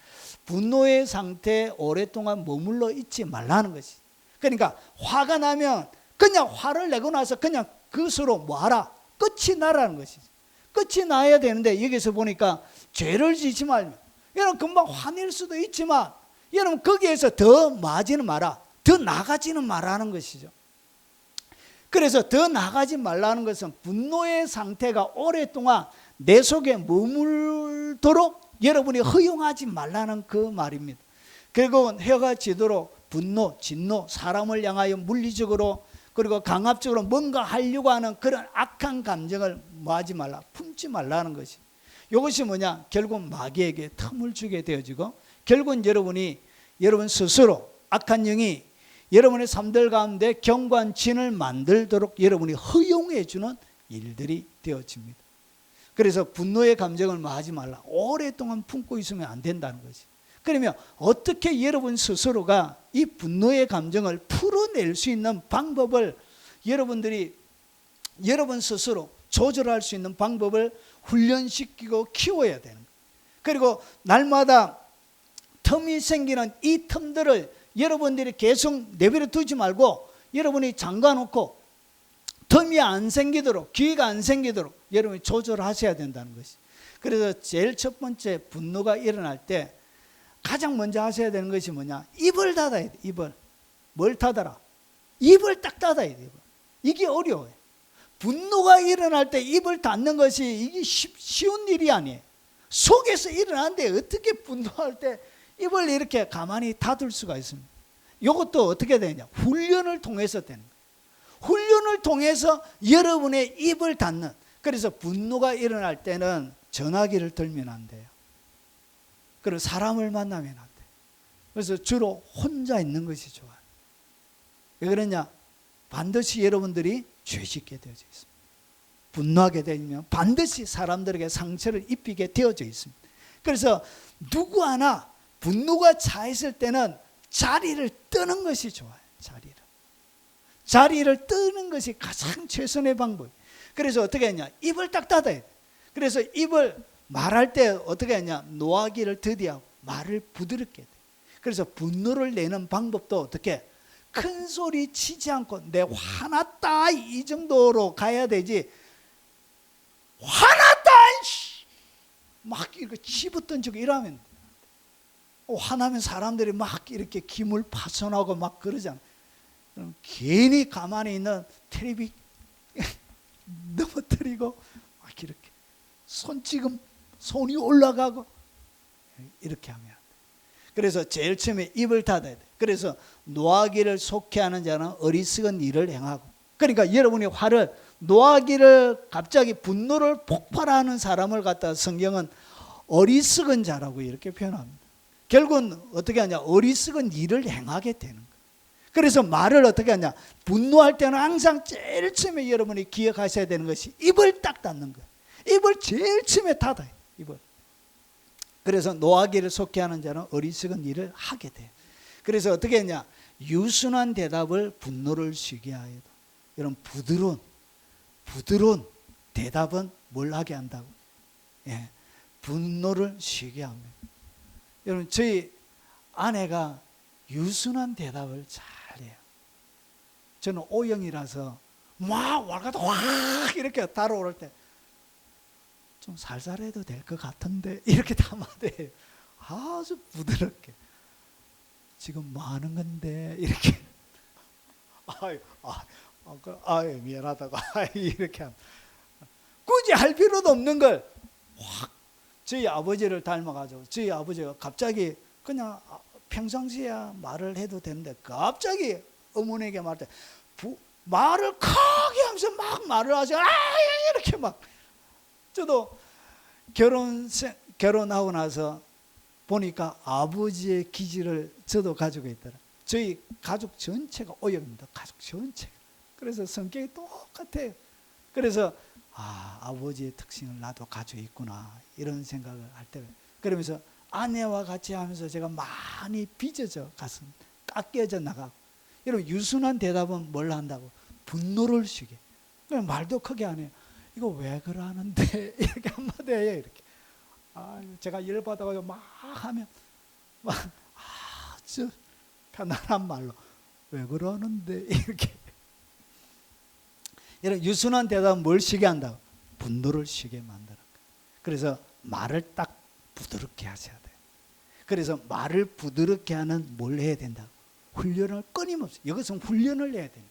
분노의 상태에 오랫동안 머물러 있지 말라는 것이. 그러니까 화가 나면 그냥 화를 내고 나서 그냥 그것으로 뭐하라? 끝이 나라는 것이죠. 끝이 나야 되는데 여기서 보니까 죄를 지지 말면 여러분 금방 화낼 수도 있지만 여러분 거기에서 더 나아지는 마라. 더 나가지는 말라는 것이죠. 그래서 더 나가지 말라는 것은 분노의 상태가 오랫동안 내 속에 머물도록 여러분이 허용하지 말라는 그 말입니다. 결국은 해가 지도록 분노, 진노, 사람을 향하여 물리적으로 그리고 강압적으로 뭔가 하려고 하는 그런 악한 감정을 뭐하지 말라, 품지 말라는 것이. 이것이 뭐냐? 결국 마귀에게 틈을 주게 되어지고 결국은 여러분 스스로 악한 영이 여러분의 삶들 가운데 경관진을 만들도록 여러분이 허용해 주는 일들이 되어집니다. 그래서 분노의 감정을 뭐하지 말라. 오랫동안 품고 있으면 안 된다는 거지. 그러면 어떻게 여러분 스스로가 이 분노의 감정을 풀어낼 수 있는 방법을 여러분들이 여러분 스스로 조절할 수 있는 방법을 훈련시키고 키워야 되는 거예요. 그리고 날마다 틈이 생기는 이 틈들을 여러분들이 계속 내버려 두지 말고 여러분이 잠가놓고 틈이 안 생기도록, 기회가 안 생기도록 여러분이 조절하셔야 된다는 것이. 그래서 제일 첫 번째 분노가 일어날 때 가장 먼저 하셔야 되는 것이 뭐냐? 입을 닫아야 돼. 입을. 뭘 닫아라? 입을 딱 닫아야 돼. 입을. 이게 어려워요. 분노가 일어날 때 입을 닫는 것이 이게 쉬운 일이 아니에요. 속에서 일어나는데 어떻게 분노할 때 입을 이렇게 가만히 닫을 수가 있습니다. 이것도 어떻게 되냐? 훈련을 통해서 되는 거예요. 훈련을 통해서 여러분의 입을 닫는. 그래서 분노가 일어날 때는 전화기를 들면 안 돼요. 그리고 사람을 만나면 안 돼요. 그래서 주로 혼자 있는 것이 좋아요. 왜 그러냐? 반드시 여러분들이 죄짓게 되어져 있습니다. 분노하게 되면 반드시 사람들에게 상처를 입히게 되어져 있습니다. 그래서 누구 하나 분노가 차있을 때는 자리를 뜨는 것이 좋아요. 자리를 뜨는 것이 가장 최선의 방법이에요. 그래서 어떻게 했냐? 입을 딱 닫아야 돼. 그래서 입을 말할 때 어떻게 했냐? 노하기를 더디하고 말을 부드럽게 돼. 그래서 분노를 내는 방법도 어떻게? 큰 소리 치지 않고 내 화났다 이 정도로 가야 되지. 화났다 막 이렇게 집어던지고 이러면 화나면 사람들이 막 이렇게 기물 파손하고 막 그러잖아. 그럼 괜히 가만히 있는 텔레비 넘어뜨리고 막 이렇게 손이 올라가고 이렇게 하면 안 돼. 그래서 제일 처음에 입을 닫아야 돼. 그래서 노하기를 속해하는 자는 어리석은 일을 행하고. 그러니까 여러분이 화를 노하기를 갑자기 분노를 폭발하는 사람을 갖다 성경은 어리석은 자라고 이렇게 표현합니다. 결국은 어떻게 하냐? 어리석은 일을 행하게 되는 거예요. 그래서 말을 어떻게 하냐? 분노할 때는 항상 제일 처음에 여러분이 기억하셔야 되는 것이 입을 딱 닫는 거예요. 입을 제일 처음에 닫아요. 입을. 그래서 노하기를 속해하는 자는 어리석은 일을 하게 돼요. 그래서 어떻게 했냐? 유순한 대답을 분노를 쉬게 하여도. 여러분 부드러운 대답은 뭘 하게 한다고? 예, 분노를 쉬게 합니다. 여러분 저희 아내가 유순한 대답을 잘 저는 O형이라서 막 war가도 확 이렇게 달아오를 때 좀 살살해도 될 것 같은데 이렇게 담아대요. 아주 부드럽게. 지금 뭐 하는 건데 이렇게 미안하다고 이렇게 하면 굳이 할 필요도 없는 걸 확 저희 아버지를 닮아가지고 저희 아버지가 갑자기 그냥 평상시에 말을 해도 되는데 갑자기 어머니에게 말할 때 말을 크게 하면서 막 말을 하죠. 이렇게 막 저도 결혼하고 나서 보니까 아버지의 기질을 저도 가지고 있더라. 저희 가족 전체가 O형입니다. 가족 전체가. 그래서 성격이 똑같아요. 그래서 아버지의 특징을 나도 가지고 있구나 이런 생각을 할 때, 그러면서 아내와 같이 하면서 제가 많이 빚어져 가서 깎여져 나가고, 여러분 유순한 대답은 뭘 한다고? 분노를 쉬게. 말도 크게 안 해요. 이거 왜 그러는데 이렇게 한마디 해요. 이렇게 제가 열받아가지고 막 하면 막 아주 편안한 말로 왜 그러는데 이렇게. 이런 유순한 대답은 뭘 쉬게 한다고? 분노를 쉬게 만드는 거예요. 그래서 말을 딱 부드럽게 하셔야 돼요. 그래서 말을 부드럽게 하는 뭘 해야 된다고? 훈련을 끊임없이, 이것은 훈련을 해야 돼요.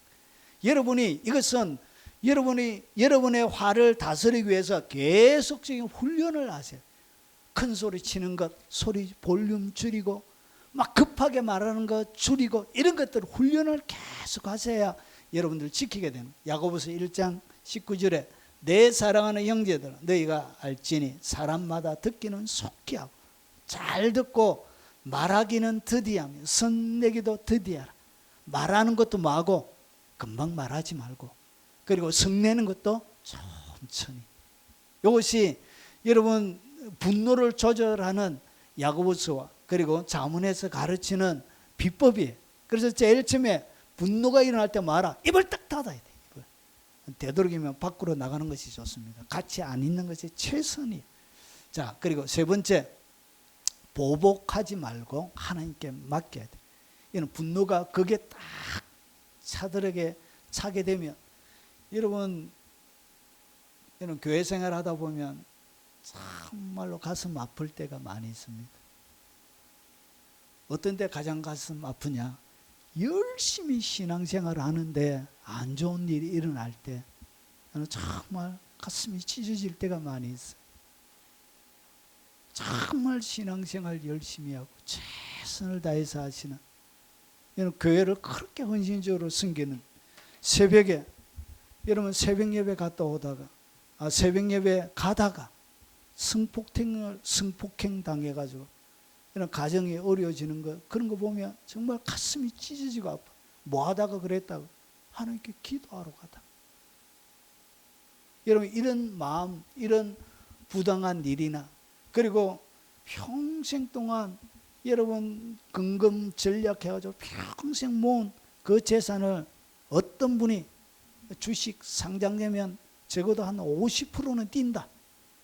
이것은 여러분의 화를 다스리기 위해서 계속적인 훈련을 하세요. 큰 소리 치는 것, 소리 볼륨 줄이고, 막 급하게 말하는 것 줄이고, 이런 것들 훈련을 계속 하셔야 여러분들 지키게 되는. 야고보서 1장 19절에 내 사랑하는 형제들아 너희가 알지니 사람마다 듣기는 속히 하고 잘 듣고 말하기는 더디하며 성내기도 더디하라. 말하는 것도 뭐하고 금방 말하지 말고, 그리고 성내는 것도 천천히. 이것이 여러분 분노를 조절하는 야고보서와 그리고 자문에서 가르치는 비법이에요. 그래서 제일 처음에 분노가 일어날 때 뭐하라? 입을 딱 닫아야 돼. 입을. 되도록이면 밖으로 나가는 것이 좋습니다. 같이 안 있는 것이 최선이에요. 자, 그리고 세 번째, 보복하지 말고 하나님께 맡겨야 돼. 이는 분노가 거기에 딱 차들에게 차게 되면, 여러분 교회 생활 하다 보면 정말로 가슴 아플 때가 많이 있습니다. 어떤 때 가장 가슴 아프냐? 열심히 신앙생활을 하는데 안 좋은 일이 일어날 때 저는 정말 가슴이 찢어질 때가 많이 있어요. 정말 신앙생활 열심히 하고 최선을 다해서 하시는, 교회를 그렇게 헌신적으로 섬기는, 새벽에 여러분 새벽 예배 갔다 오다가 새벽 예배 가다가 성폭행 당해가지고 이런 가정이 어려워지는 거, 그런 거 보면 정말 가슴이 찢어지고 아파. 뭐 하다가 그랬다고? 하나님께 기도하러 가다. 여러분 이런 마음, 이런 부당한 일이나, 그리고 평생 동안 여러분 근금 전략해가지고 평생 모은 그 재산을 어떤 분이 주식 상장되면 적어도 한 50%는 뛴다.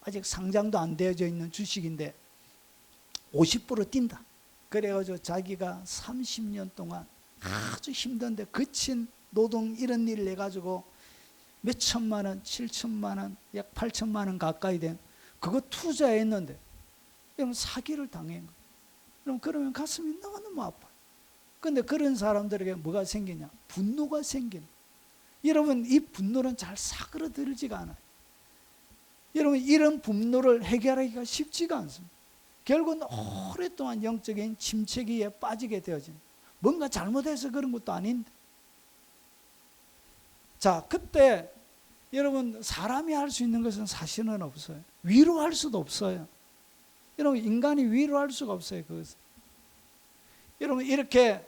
아직 상장도 안 되어져 있는 주식인데 50% 뛴다. 그래가지고 자기가 30년 동안 아주 힘든데 거친 노동 이런 일을 해가지고 몇 천만 원, 7천만 원, 약 8천만 원 가까이 된 그거 투자했는데 그럼 사기를 당한 거예요. 그러면 가슴이 너무너무 아파요. 그런데 그런 사람들에게 뭐가 생기냐? 분노가 생기는. 여러분 이 분노는 잘 사그러들지가 않아요. 여러분 이런 분노를 해결하기가 쉽지가 않습니다. 결국은 오랫동안 영적인 침체기에 빠지게 되어집니다. 뭔가 잘못해서 그런 것도 아닌데. 자, 그때 여러분 사람이 할 수 있는 것은 사실은 없어요. 위로할 수도 없어요. 여러분 인간이 위로할 수가 없어요. 그것은. 여러분 이렇게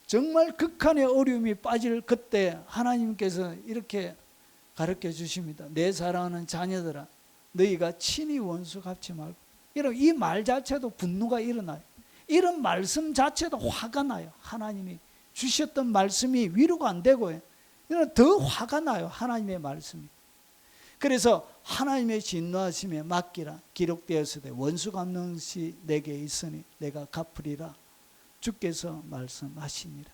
정말 극한의 어려움이 빠질 그때 하나님께서 이렇게 가르쳐 주십니다. 내 사랑하는 자녀들아 너희가 친히 원수 갚지 말고. 여러분 이 말 자체도 분노가 일어나요. 이런 말씀 자체도 화가 나요. 하나님이 주셨던 말씀이 위로가 안 되고요. 더 화가 나요. 하나님의 말씀이. 그래서 하나님의 진노하심에 맡기라. 기록되었으되 원수 갚는 것이 내게 있으니 내가 갚으리라. 주께서 말씀하시니라.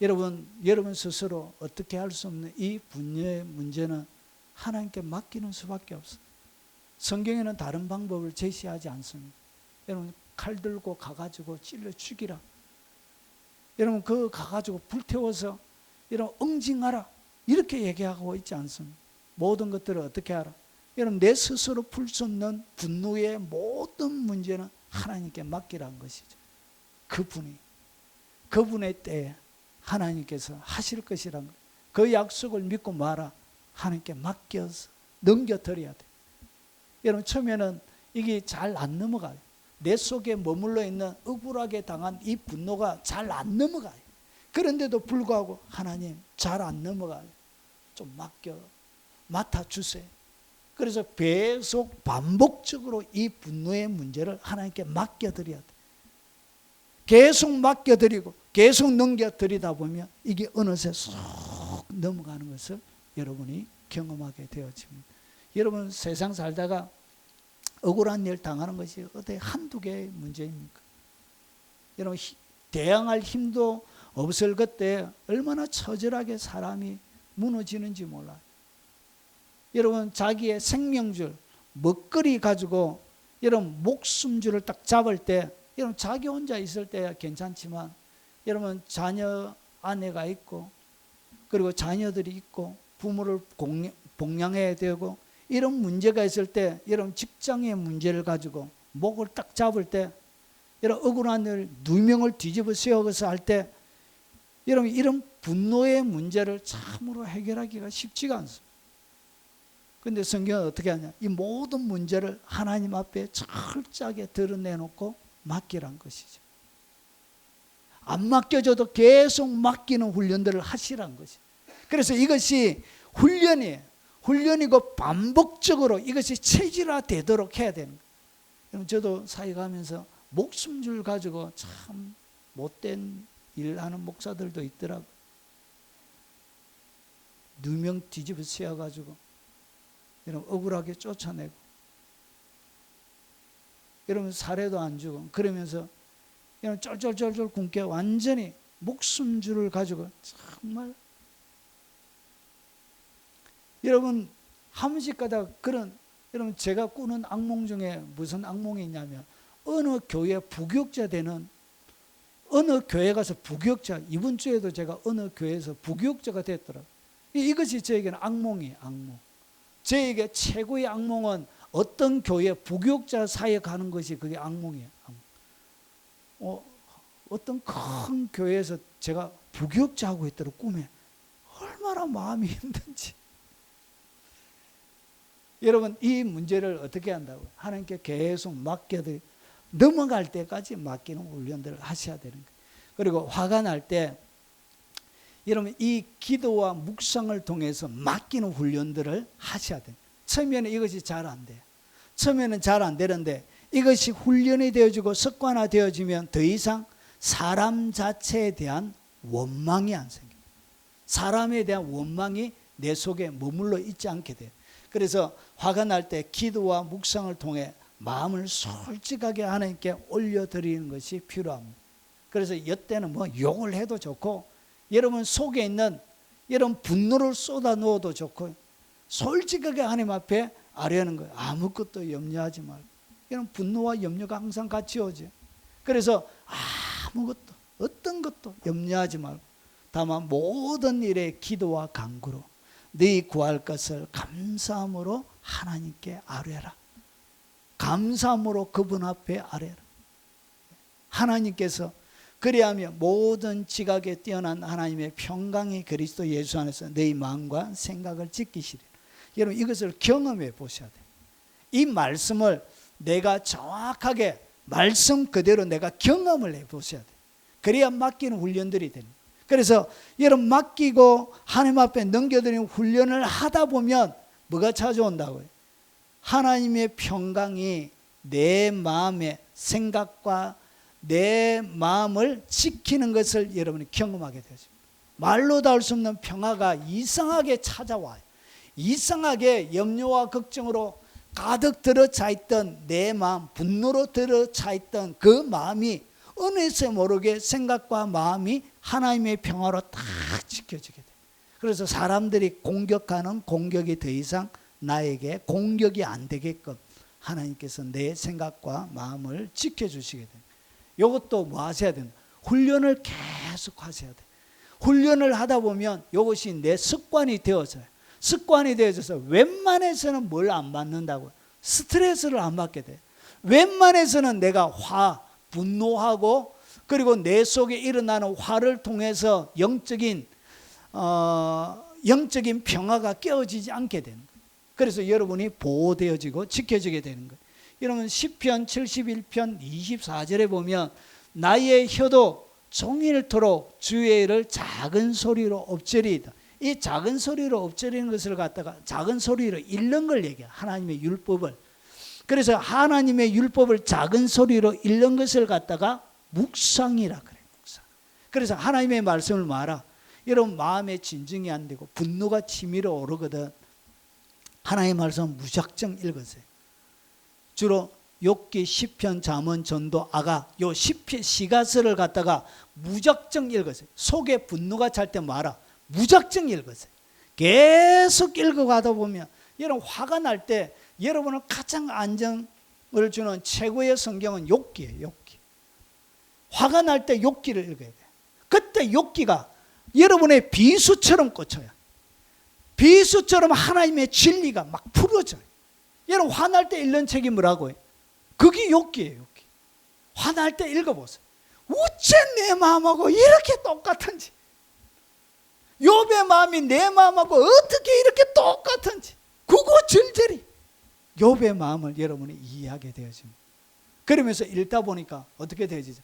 여러분 스스로 어떻게 할 수 없는 이 분노의 문제는 하나님께 맡기는 수밖에 없어요. 성경에는 다른 방법을 제시하지 않습니다. 여러분 칼 들고 가가지고 찔러 죽이라. 여러분 그 가가지고 불태워서 여러분 응징하라. 이렇게 얘기하고 있지 않습니다. 모든 것들을 어떻게 하라. 여러분 내 스스로 풀 수 없는 분노의 모든 문제는 하나님께 맡기라는 것이죠. 그분의 때에 하나님께서 하실 것이란 것. 그 약속을 믿고 말아 하나님께 맡겨서 넘겨드려야 돼. 여러분 처음에는 이게 잘 안 넘어가요. 내 속에 머물러 있는 억울하게 당한 이 분노가 잘 안 넘어가요. 그런데도 불구하고 하나님 잘 안 넘어가요. 좀 맡아주세요. 그래서 계속 반복적으로 이 분노의 문제를 하나님께 맡겨드려야 돼. 계속 맡겨드리고 계속 넘겨드리다 보면 이게 어느새 쏙 넘어가는 것을 여러분이 경험하게 되어집니다. 여러분 세상 살다가 억울한 일 당하는 것이 어디 한두 개의 문제입니까? 여러분 대항할 힘도 없을 그때 얼마나 처절하게 사람이 무너지는지 몰라요. 여러분 자기의 생명줄 먹거리 가지고 여러분 목숨줄을 딱 잡을 때 여러분 자기 혼자 있을 때야 괜찮지만 여러분 자녀 아내가 있고 그리고 자녀들이 있고 부모를 복양해야 되고 이런 문제가 있을 때 여러분 직장의 문제를 가지고 목을 딱 잡을 때 여러분 억울한 일 누명을 뒤집어 세워서 할 때 여러분 이런 분노의 문제를 참으로 해결하기가 쉽지가 않습니다. 그런데 성경은 어떻게 하냐? 이 모든 문제를 하나님 앞에 철저하게 드러내놓고 맡기란 것이죠. 안 맡겨줘도 계속 맡기는 훈련들을 하시란 것이죠. 그래서 이것이 훈련이고 반복적으로 이것이 체질화되도록 해야 되는 거예요. 저도 사역하면서 목숨줄 가지고 참 못된 일하는 목사들도 있더라고요. 누명 뒤집어 세워가지고 여러분 억울하게 쫓아내고 여러분 살해도 안 주고 그러면서 여러분 쫄쫄쫄쫄 굶게 완전히 목숨줄을 가지고 정말 여러분 한 번씩 가다가 그런 여러분 제가 꾸는 악몽 중에 무슨 악몽이 있냐면 어느 교회 부교육자 되는 어느 교회 가서 부교육자 이번 주에도 제가 어느 교회에서 부교육자가 됐더라고요. 이것이 저에게는 악몽이에요. 악몽. 저에게 최고의 악몽은 어떤 교회 부교육자 사역하는 것이 그게 악몽이에요. 어떤 큰 교회에서 제가 부교육자 하고 있더라고요. 꿈에. 얼마나 마음이 힘든지. 여러분 이 문제를 어떻게 한다고요? 하나님께 계속 맡겨드리고 넘어갈 때까지 맡기는 훈련들을 하셔야 되는 거예요. 그리고 화가 날 때 여러분 이 기도와 묵상을 통해서 맡기는 훈련들을 하셔야 돼요. 처음에는 이것이 잘 안 돼요. 처음에는 잘 안 되는데 이것이 훈련이 되어지고 습관화 되어지면 더 이상 사람 자체에 대한 원망이 안 생겨요. 사람에 대한 원망이 내 속에 머물러 있지 않게 돼요. 그래서 화가 날 때 기도와 묵상을 통해 마음을 솔직하게 하나님께 올려드리는 것이 필요합니다. 그래서 이때는 뭐 욕을 해도 좋고 여러분 속에 있는 여러분 분노를 쏟아 넣어도 좋고 솔직하게 하나님 앞에 아뢰는 거예요. 아무것도 염려하지 말고. 여러분 분노와 염려가 항상 같이 오죠. 그래서 아무것도 어떤 것도 염려하지 말고 다만 모든 일에 기도와 간구로 너희 구할 것을 감사함으로 하나님께 아뢰라. 감사함으로 그분 앞에 아뢰라. 하나님께서 그리하면 모든 지각에 뛰어난 하나님의 평강이 그리스도 예수 안에서 너희 마음과 생각을 지키시리라. 여러분 이것을 경험해 보셔야 돼요. 이 말씀을 내가 정확하게 말씀 그대로 내가 경험을 해 보셔야 돼요. 그래야 맡기는 훈련들이 됩니다. 그래서 여러분 맡기고 하나님 앞에 넘겨드리는 훈련을 하다 보면 뭐가 찾아온다고요? 하나님의 평강이 내 마음의 생각과 내 마음을 지키는 것을 여러분이 경험하게 되죠. 말로 닿을 수 없는 평화가 이상하게 찾아와요. 이상하게 염려와 걱정으로 가득 들어차 있던 내 마음, 분노로 들어차 있던 그 마음이 어느새 모르게 생각과 마음이 하나님의 평화로 딱 지켜지게 돼. 그래서 사람들이 공격하는 공격이 더 이상 나에게 공격이 안 되게끔 하나님께서 내 생각과 마음을 지켜주시게 됩니다. 이것도 뭐 하셔야 된다? 훈련을 계속 하셔야 돼. 훈련을 하다 보면 이것이 내 습관이 되어져요. 습관이 되어져서 웬만해서는 뭘 안 받는다고요? 스트레스를 안 받게 돼. 웬만해서는 내가 분노하고 그리고 내 속에 일어나는 화를 통해서 영적인 평화가 깨어지지 않게 되는 거예요. 그래서 여러분이 보호되어지고 지켜지게 되는 거예요. 여러분 시편 71편 24절에 보면 나의 혀도 종일토록 주의 일을 작은 소리로 엎드리이다. 이 작은 소리로 엎드리는 것을 갖다가 작은 소리로 읽는 걸 얘기해요. 하나님의 율법을. 그래서 하나님의 율법을 작은 소리로 읽는 것을 갖다가 묵상이라 그래요. 묵상. 그래서 하나님의 말씀을 말아. 여러분 마음에 진정이 안 되고 분노가 치밀어 오르거든. 하나님의 말씀 무작정 읽으세요. 주로 욥기, 시편, 잠언, 전도, 아가 요 시가서를 갖다가 무작정 읽으세요. 속에 분노가 찰 때 말아. 무작정 읽으세요. 계속 읽어가다 보면 여러분 화가 날 때 여러분은 가장 안정을 주는 최고의 성경은 욥기예요. 욥기. 화가 날 때 욥기를 읽어야 돼요. 그때 욥기가 여러분의 비수처럼 꽂혀요. 비수처럼 하나님의 진리가 막 풀어져요. 여러분 화날 때 읽는 책이 뭐라고요? 그게 욥기예요. 욥기. 화날 때 읽어보세요. 어째 내 마음하고 이렇게 똑같은지, 욥의 마음이 내 마음하고 어떻게 이렇게 똑같은지 그거 절절히 욥의 마음을 여러분이 이해하게 되어집니다. 그러면서 읽다 보니까 어떻게 되어지죠?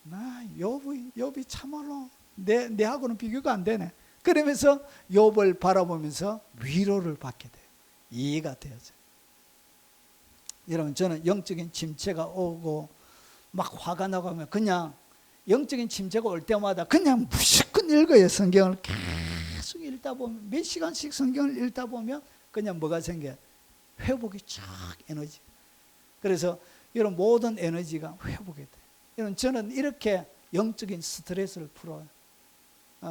나 욥이 참말로 내하고는 비교가 안 되네. 그러면서 욥을 바라보면서 위로를 받게 돼요. 이해가 되어져요. 여러분 저는 영적인 침체가 오고 막 화가 나고 하면 그냥 영적인 침체가 올 때마다 그냥 무조건 읽어요. 성경을 계속 읽다 보면 몇 시간씩 성경을 읽다 보면 그냥 뭐가 생겨요? 회복이 쫙 에너지. 그래서 이런 모든 에너지가 회복이 돼요. 여러분 저는 이렇게 영적인 스트레스를 풀어요.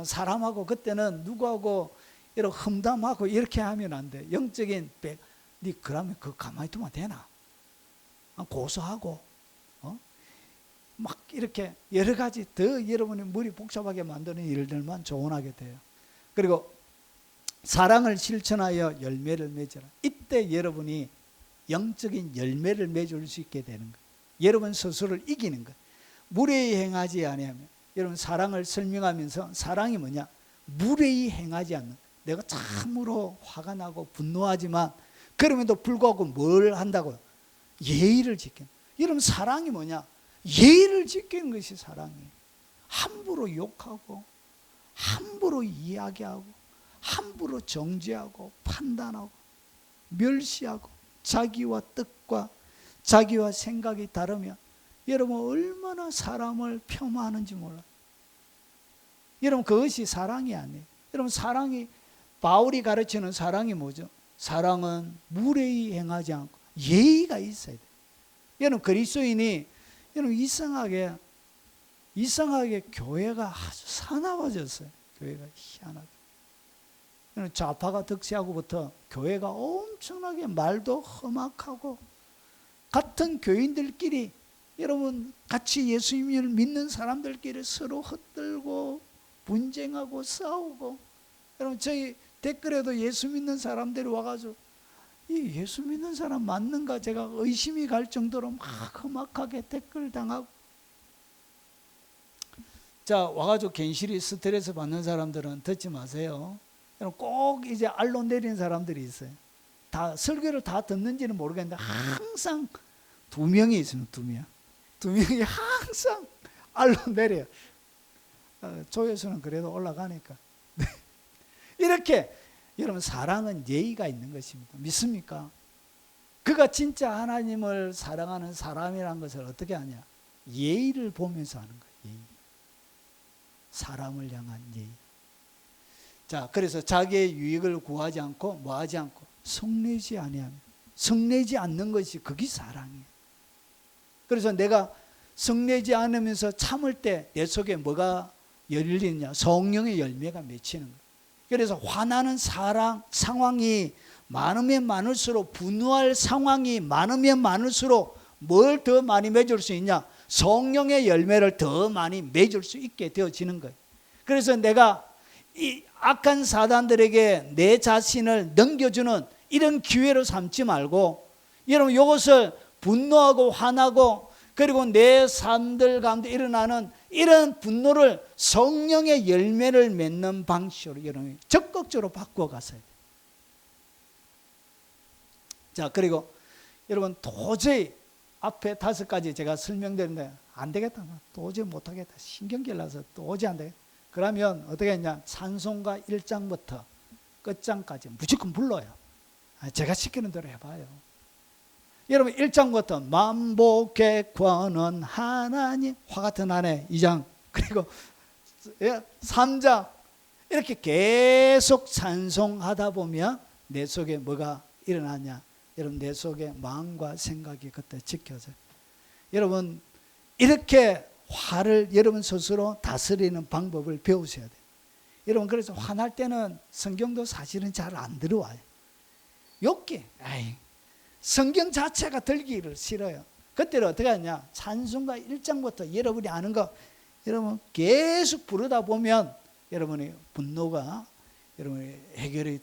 사람하고 그때는 누구하고 이렇게 험담하고 이렇게 하면 안 돼. 영적인 네 그러면 그거 가만히 두면 되나? 고소하고 막 이렇게 여러 가지 더 여러분이 머리 복잡하게 만드는 일들만 조언하게 돼요. 그리고 사랑을 실천하여 열매를 맺어라. 이때 여러분이 영적인 열매를 맺을 수 있게 되는 거예요. 여러분 스스로를 이기는 거예요. 무례히 행하지 아니하면. 여러분 사랑을 설명하면서 사랑이 뭐냐? 무례히 행하지 않는. 내가 참으로 화가 나고 분노하지만 그럼에도 불구하고 뭘 한다고요? 예의를 지키는. 여러분 사랑이 뭐냐? 예의를 지키는 것이 사랑이에요. 함부로 욕하고 함부로 이야기하고 함부로 정죄하고 판단하고 멸시하고 자기와 뜻과 자기와 생각이 다르면 여러분 얼마나 사람을 폄하하는지 몰라요. 여러분 그것이 사랑이 아니에요. 여러분 사랑이 바울이 가르치는 사랑이 뭐죠? 사랑은 무례히 행하지 않고 예의가 있어야 돼요. 여러분 그리스도인이 여러분 이상하게 교회가 아주 사나워졌어요. 교회가 희한하게. 여러분 좌파가 득세하고부터 교회가 엄청나게 말도 험악하고 같은 교인들끼리 여러분 같이 예수님을 믿는 사람들끼리 서로 헛들고 분쟁하고 싸우고 여러분 저희 댓글에도 예수 믿는 사람들이 와가지고 이 예수 믿는 사람 맞는가 제가 의심이 갈 정도로 막 험악하게 댓글 당하고 자 와가지고 괜시리 스트레스 받는 사람들은 듣지 마세요. 꼭 이제 알로 내리는 사람들이 있어요. 다 설교를 다 듣는지는 모르겠는데 항상 두 명이 있습니다. 두 명이 항상 알로 내려요. 조회수는 그래도 올라가니까. 이렇게 여러분 사랑은 예의가 있는 것입니다. 믿습니까? 그가 진짜 하나님을 사랑하는 사람이라는 것을 어떻게 하냐? 예의를 보면서 하는 거예요. 예의. 사람을 향한 예의. 자, 그래서 자기의 유익을 구하지 않고 뭐하지 않고 성내지 아니하며 성내지 않는 것이 그게 사랑이에요. 그래서 내가 성내지 않으면서 참을 때 내 속에 뭐가 열리느냐? 성령의 열매가 맺히는 거예요. 그래서 화나는 상황이 많으면 많을수록, 분노할 상황이 많으면 많을수록 뭘 더 많이 맺을 수 있냐? 성령의 열매를 더 많이 맺을 수 있게 되어지는 거예요. 그래서 내가 이 악한 사단들에게 내 자신을 넘겨주는 이런 기회로 삼지 말고, 여러분 이것을 분노하고 화나고 그리고 내 삶들 가운데 일어나는 이런 분노를 성령의 열매를 맺는 방식으로 여러분 적극적으로 바꾸어 가세요. 자, 그리고 여러분 도저히 앞에 5가지 제가 설명드렸는데 안 되겠다, 도저히 못하겠다, 신경질 나서 도저히 안 되겠다. 그러면 어떻게 했냐? 찬송가 1장부터 끝장까지 무조건 불러요. 제가 시키는 대로 해봐요. 여러분 1장부터 만복의 권은 하나님, 화 같은 아내 2장, 그리고 3장 이렇게 계속 찬송하다 보면 내 속에 뭐가 일어나냐? 여러분 내 속에 마음과 생각이 그때 지켜져요. 여러분 이렇게 화를 여러분 스스로 다스리는 방법을 배우셔야 돼요. 여러분 그래서 화날 때는 성경도 사실은 잘 안 들어와요. 욕기, 성경 자체가 들기를 싫어요. 그때는 어떻게 하냐? 찬송가 1장부터 여러분이 아는 거 여러분 계속 부르다 보면 여러분의 분노가 여러분이 해결이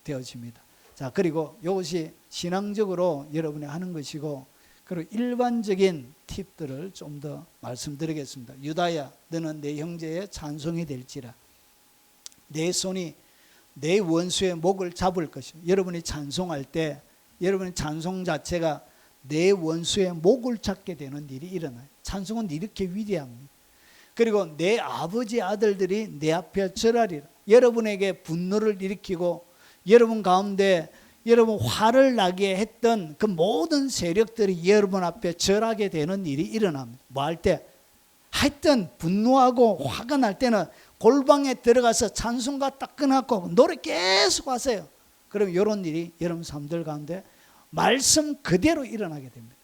되어집니다. 자, 그리고 이것이 신앙적으로 여러분이 하는 것이고, 그리고 일반적인 팁들을 좀 더 말씀드리겠습니다. 유다야, 너는 내 형제의 찬송이 될지라. 내 손이 내 원수의 목을 잡을 것이요. 여러분이 찬송할 때 여러분의 찬송 자체가 내 원수의 목을 잡게 되는 일이 일어나요. 찬송은 이렇게 위대합니다. 그리고 내 아버지 아들들이 내 앞에 절하리라. 여러분에게 분노를 일으키고 여러분 가운데 여러분 화를 나게 했던 그 모든 세력들이 여러분 앞에 절하게 되는 일이 일어납니다. 뭐 할 때? 하여튼 분노하고 화가 날 때는 골방에 들어가서 찬송가 딱 끊어갖고 노래 계속 하세요. 그럼 이런 일이 여러분 삶들 가운데 말씀 그대로 일어나게 됩니다.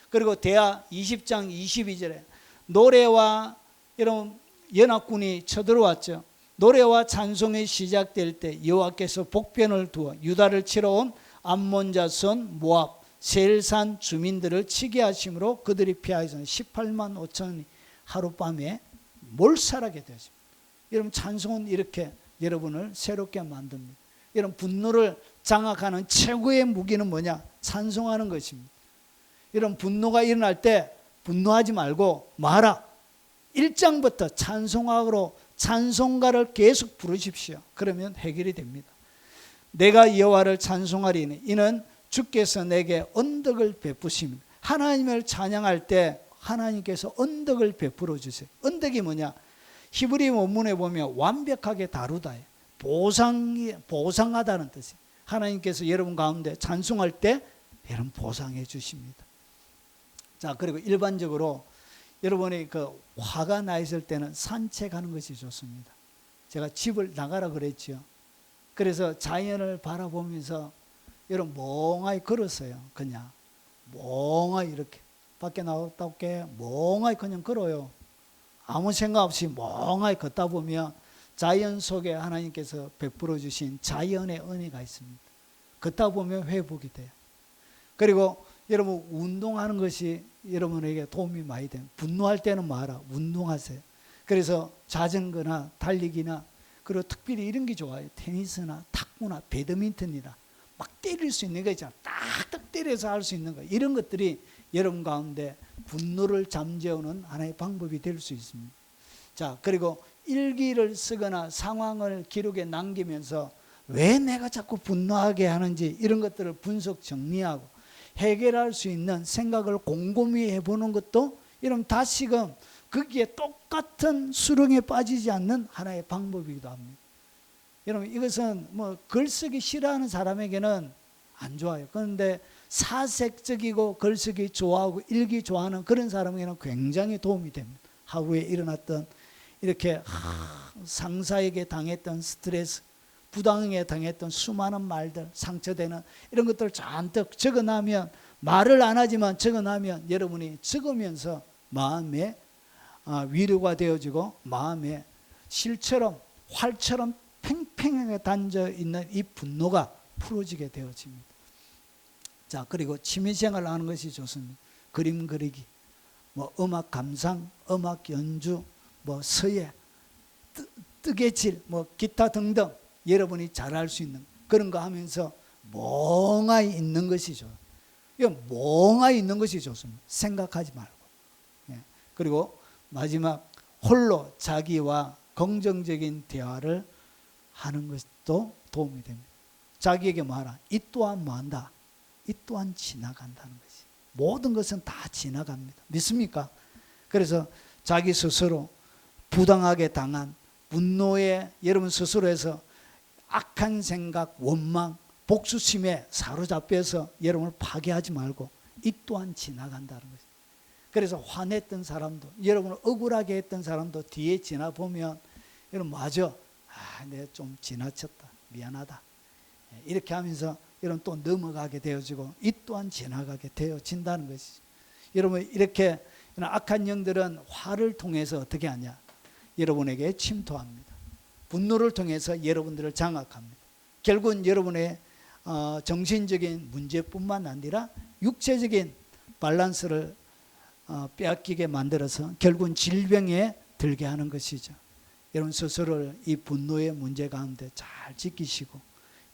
그리고 대하 20장 22절에 노래와 여러분 연합군이 쳐들어왔죠. 노래와 찬송이 시작될 때 여호와께서 복변을 두어 유다를 치러 온 암몬 자손 모압 세일산 주민들을 치게 하심으로 그들이 피하여서 18만 5천이 하룻밤에 몰살하게 되었습니다. 여러분 찬송은 이렇게 여러분을 새롭게 만듭니다. 여러분 분노를 장악하는 최고의 무기는 뭐냐? 찬송하는 것입니다. 여러분 분노가 일어날 때 분노하지 말고 말아. 1장부터 찬송하고 찬송가를 계속 부르십시오. 그러면 해결이 됩니다. 내가 여호와를 찬송하리니 이는 주께서 내게 언덕을 베푸십니다. 하나님을 찬양할 때 하나님께서 언덕을 베풀어 주세요. 언덕이 뭐냐? 히브리 원문에 보면 완벽하게 다루다, 보상하다는 뜻이에요. 하나님께서 여러분 가운데 찬송할 때 여러분 보상해 주십니다. 자, 그리고 일반적으로 여러분이 그 화가 나 있을 때는 산책하는 것이 좋습니다. 제가 집을 나가라 그랬죠. 그래서 자연을 바라보면서 여러분 멍하니 걸었어요. 그냥 멍하니 이렇게 밖에 나갔다 올게 멍하니 그냥 걸어요. 아무 생각 없이 멍하니 걷다 보면 자연 속에 하나님께서 베풀어 주신 자연의 은혜가 있습니다. 걷다 보면 회복이 돼요. 그리고 여러분 운동하는 것이 여러분에게 도움이 많이 돼요. 분노할 때는 마라. 운동하세요. 그래서 자전거나 달리기나 그리고 특별히 이런 게 좋아요. 테니스나 탁구나 배드민턴이나 막 때릴 수 있는 거 있잖아요. 딱딱 때려서 할 수 있는 거. 이런 것들이 여러분 가운데 분노를 잠재우는 하나의 방법이 될 수 있습니다. 자, 그리고 일기를 쓰거나 상황을 기록에 남기면서 왜 내가 자꾸 분노하게 하는지 이런 것들을 분석 정리하고 해결할 수 있는 생각을 곰곰이 해보는 것도 여러분 다시금 거기에 똑같은 수렁에 빠지지 않는 하나의 방법이기도 합니다. 여러분 이것은 뭐 글쓰기 싫어하는 사람에게는 안 좋아요. 그런데 사색적이고 글쓰기 좋아하고 일기 좋아하는 그런 사람에게는 굉장히 도움이 됩니다. 하루에 일어났던 이렇게 상사에게 당했던 스트레스, 부당하게 당했던 수많은 말들, 상처되는 이런 것들을 잔뜩 적어놔면 말을 안 하지만 적어놔면 여러분이 적으면서 마음에 위로가 되어지고 마음에 실처럼 활처럼 팽팽하게 단져 있는 이 분노가 풀어지게 되어집니다. 자, 그리고 취미생활을 하는 것이 좋습니다. 그림 그리기, 뭐 음악 감상, 음악 연주, 뭐 서예, 뜨개질, 뭐 기타 등등 여러분이 잘할 수 있는 그런 거 하면서 멍하니 있는 것이 좋아요. 멍하니 있는 것이 좋습니다. 생각하지 말고. 그리고 마지막 홀로 자기와 긍정적인 대화를 하는 것도 도움이 됩니다. 자기에게 말하라. 이 또한 뭐한다? 이 또한 지나간다는 것이. 모든 것은 다 지나갑니다. 믿습니까? 그래서 자기 스스로 부당하게 당한 분노에 여러분 스스로에서 악한 생각, 원망, 복수심에 사로잡혀서 여러분을 파괴하지 말고 이 또한 지나간다는 것이. 그래서 화냈던 사람도, 여러분을 억울하게 했던 사람도 뒤에 지나보면 여러분 맞아, 내가 좀 지나쳤다, 미안하다, 이렇게 하면서 여러분 또 넘어가게 되어지고 이 또한 지나가게 되어진다는 것이죠. 여러분 이렇게 악한 영들은 화를 통해서 어떻게 하냐? 여러분에게 침투합니다. 분노를 통해서 여러분들을 장악합니다. 결국은 여러분의 정신적인 문제뿐만 아니라 육체적인 밸런스를 빼앗기게 만들어서 결국은 질병에 들게 하는 것이죠. 여러분 스스로를 이 분노의 문제 가운데 잘 지키시고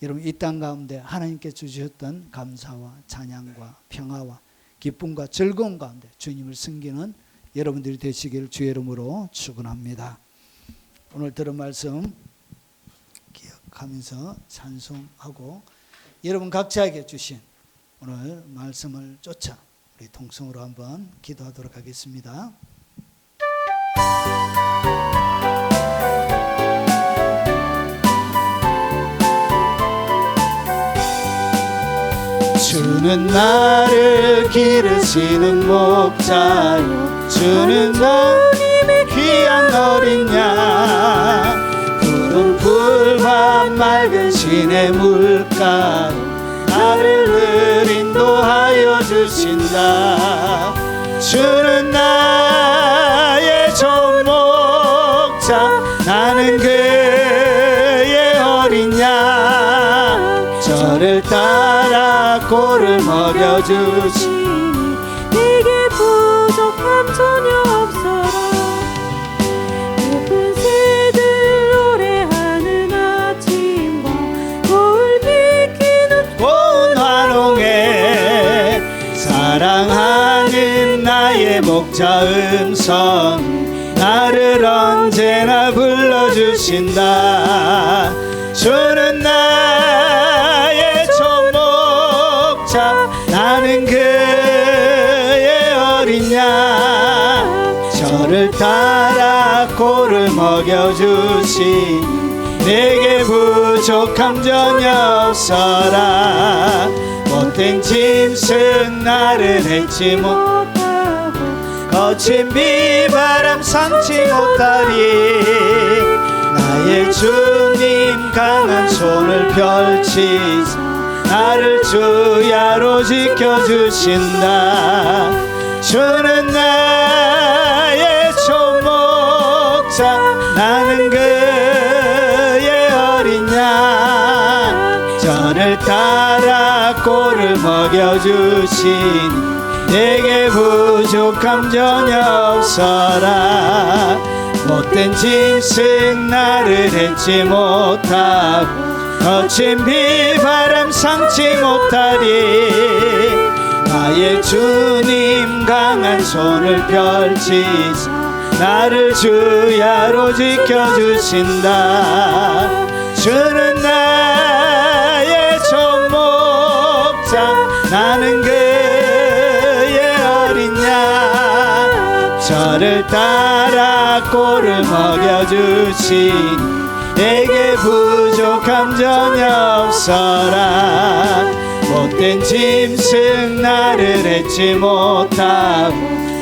여러분 이 땅 가운데 하나님께 주셨던 감사와 찬양과 평화와 기쁨과 즐거움 가운데 주님을 섬기는 여러분들이 되시기를 주의 이름으로 축원합니다. 오늘 들은 말씀 기억하면서 찬송하고 여러분 각자에게 주신 오늘 말씀을 쫓아 우리 통성으로 한번 기도하도록 하겠습니다. 주는 나를 기르시는 목자요, 주는 주님의 귀한 어린 양, 푸른 풀밭 맑은 시내 물가로 나를 늘 인도하여 주신다. 주는 나의 좋은 목자, 나는 그의 어린 양, 저를 따라 꼴을 먹여주시니 내게 부족함 전혀 없어라. 높은 새들 노래하는 아침과 거울 비키는 고운 환홍에 사랑하는 나의 목자 음성 나를 언제나 불러주신다. 주는 나의 총목자, 나는 그의 어린 양, 저를 따라 꼴을 먹여주시니 내게 부족함 전혀 없어라. 못된 짐승 나를 해치 못하고 거친 비바람 삼지 못하리. 나의 주님 강한 손을 펼치사 나를 주야로 지켜주신다. 주는 나의 총목자, 나는 그의 어린 양, 저를 따라 꼴을 먹여주시니 내게 부족함 전혀 없어라. 못된 짐승 나를 해치 못하고 거친 비바람 삼지 못하리. 나의 주님 강한 손을 펼치사 나를 주야로 지켜주신다. 주는 나의 총목자, 나는 그의 어린 양, 저를 따라 꼴을 먹여주시니 내게 부족함 전혀 없어라. 못된 짐승 나를 해치 못하고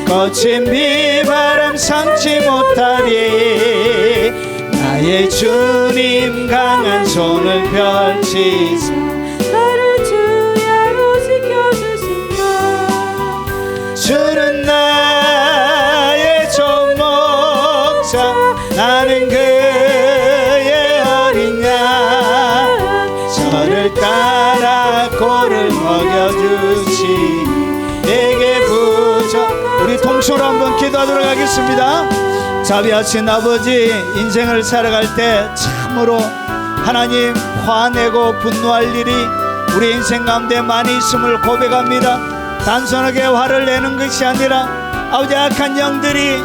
거친 비바람 삼지 못하리. 나의 주님 강한 손을 펼치사 나를 주야로 지켜주신다. 주는 나의 총목자, 나는 그 너를 따라 꼴을 먹여주시니 내게 부족. 우리 통성으로 한번 기도하도록 하겠습니다. 자비하신 아버지, 인생을 살아갈 때 참으로 하나님 화내고 분노할 일이 우리 인생 가운데 많이 있음을 고백합니다. 단순하게 화를 내는 것이 아니라 아버지 악한 영들이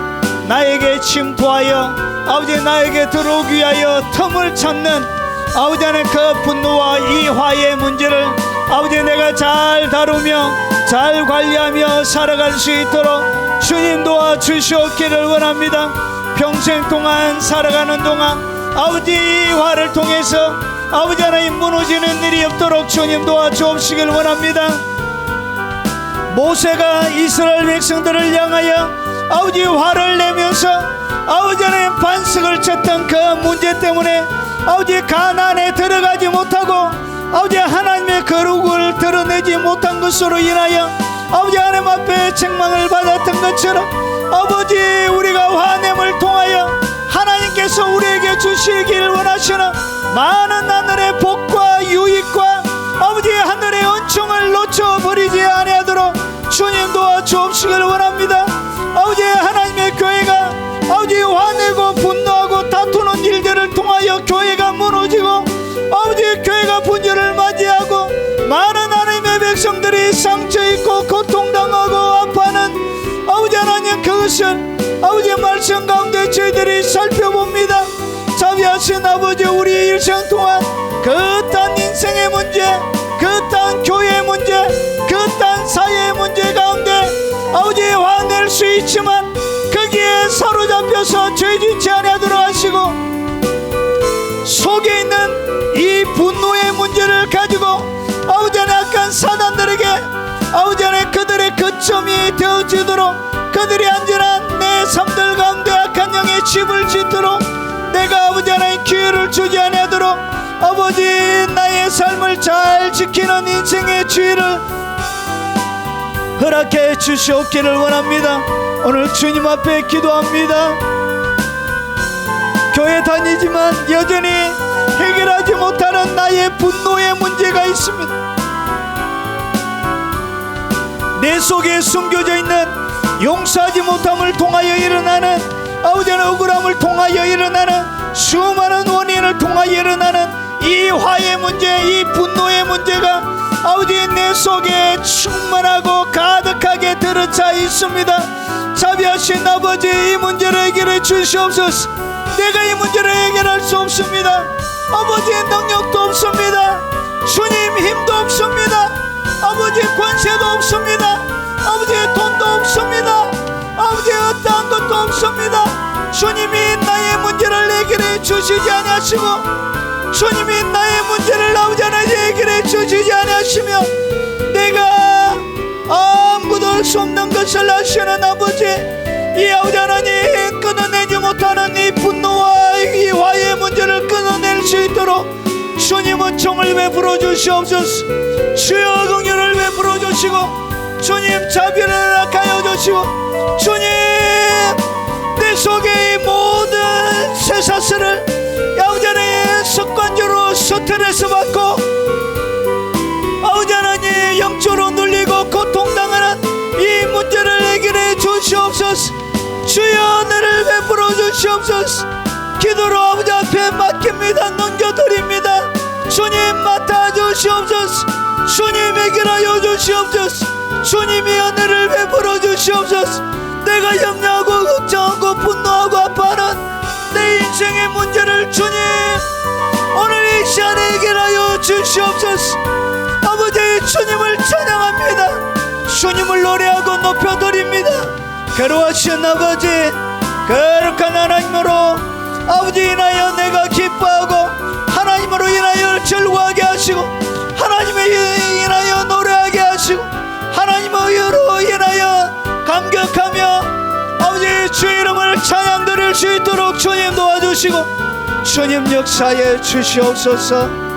나에게 침투하여 아버지 나에게 들어오기 위하여 틈을 찾는 아버지 하나님 그 분노와 이 화의 문제를 아버지 내가 잘 다루며 잘 관리하며 살아갈 수 있도록 주님 도와주시옵기를 원합니다. 평생 동안 살아가는 동안 아버지 이 화를 통해서 아버지 하나님 무너지는 일이 없도록 주님 도와주옵시길 원합니다. 모세가 이스라엘 백성들을 향하여 아버지 화를 내면서 아버지 하나님 반석을 쳤던 그 문제 때문에 아버지 가나안에 들어가지 못하고 아버지 하나님의 거룩을 드러내지 못한 것으로 인하여 아버지 하나님 앞에 책망을 받았던 것처럼 아버지 우리가 화냄을 통하여 하나님께서 우리에게 주시길 원하시는 많은 하늘의 복과 유익과 아버지 하늘의 은총을 놓쳐버리지 아니하도록 주님 도와주옵시길 원합니다. 아버지 하나님의 교회가 아버지 화내고 분노하고 다투는 일들을 통하여 교회가 무너지고 아버지 교회가 분열을 맞이하고 많은 하나님의 백성들이 상처있고 고통당하고 아파하는 아버지 하나님 그것을 아버지 말씀 가운데 저희들이 살펴봅니다. 자비하신 아버지 우리 일생 동안 그딴 인생의 문제 그딴 교회의 문제 그딴 사회의 문제 가운데 아버지 화낼 수 있지만 거기에 사로잡혀서 죄짓지 아니하도록 하시고 속에 있는 이 분노의 문제를 가지고 아버지 하나님 악한 사단들에게 아버지 하나님 그들의 거점이 되어지도록 그들이 안전한 내 삶들 가운데 악한 영의 집을 짓도록 내가 아버지 하나님 기회를 주지 아니하도록 아버지 나의 삶을 잘 지키는 인생의 지혜를 허락해 주시옵기를 원합니다. 오늘 주님 앞에 기도합니다. 교회 다니지만 여전히 해결하지 못하는 나의 분노의 문제가 있습니다. 내 속에 숨겨져 있는 용서하지 못함을 통하여 일어나는 아버지 억울함을 통하여 일어나는 수많은 원인을 통하여 일어나는 이 화의 문제 이 분노의 문제가 아버지 내 속에 충만하고 가득하게 들어차 있습니다. 자비하신 아버지 이 문제를 해결해 주시옵소서. 내가 이 문제를 해결할 수 없습니다. 아버지의 능력도 없습니다. 주님 힘도 없습니다. 아버지 권세도 없습니다. 아버지의 돈도 없습니다. 아버지 어떠한 것도 없습니다. 주님이 나의 문제를 해결해 주시지 아니하시고 주님이 나의 문제를 아버지 하나님 해결해 주시지 아니하시며 내가 아무도 할 수 없는 것을 하시는 아버지 이 아버지 하나님 끊어내지 못하는 이 분노와 이 화의 문제를 끊어낼 수 있도록 주님은 총을 베풀어 주시옵소서. 주여 긍휼을 베풀어 주시고 주님 자비를 허락하여 주시고 주님 내 속에 이 모든 쇠사슬을 아버지 하나님 습관적으로 스트레스 받고 아버지 하나님 영적으로 눌리고 고통당하는 이 문제를 해결해 주시옵소서. 주여 은혜를 베풀어 주시옵소서. 기도로 아버지 앞에 맡깁니다. 넘겨드립니다. 주님 맡아주시옵소서. 주님 해결하여 주시옵소서. 주님이 은혜를 베풀어 주시옵소서. 내가 염려하고 걱정하고 분노하고 아파하는 내 인생의 문제를 주님 오늘 이 시간에 해결하여 주시옵소서. 아버지 주님을 찬양합니다. 주님을 노래하고 높여드립니다. 거룩하신 아버지 거룩한 하나님으로 아버지 인하여 내가 기뻐하고 하나님으로 인하여 즐거워하게 하시고 하나님을 인하여 노래하게 하시고 하나님으로 인하여 감격하며 아버지 주의 이름을 찬양드릴 수 있도록 주님 도와주시고 주님 역사에 주시옵소서.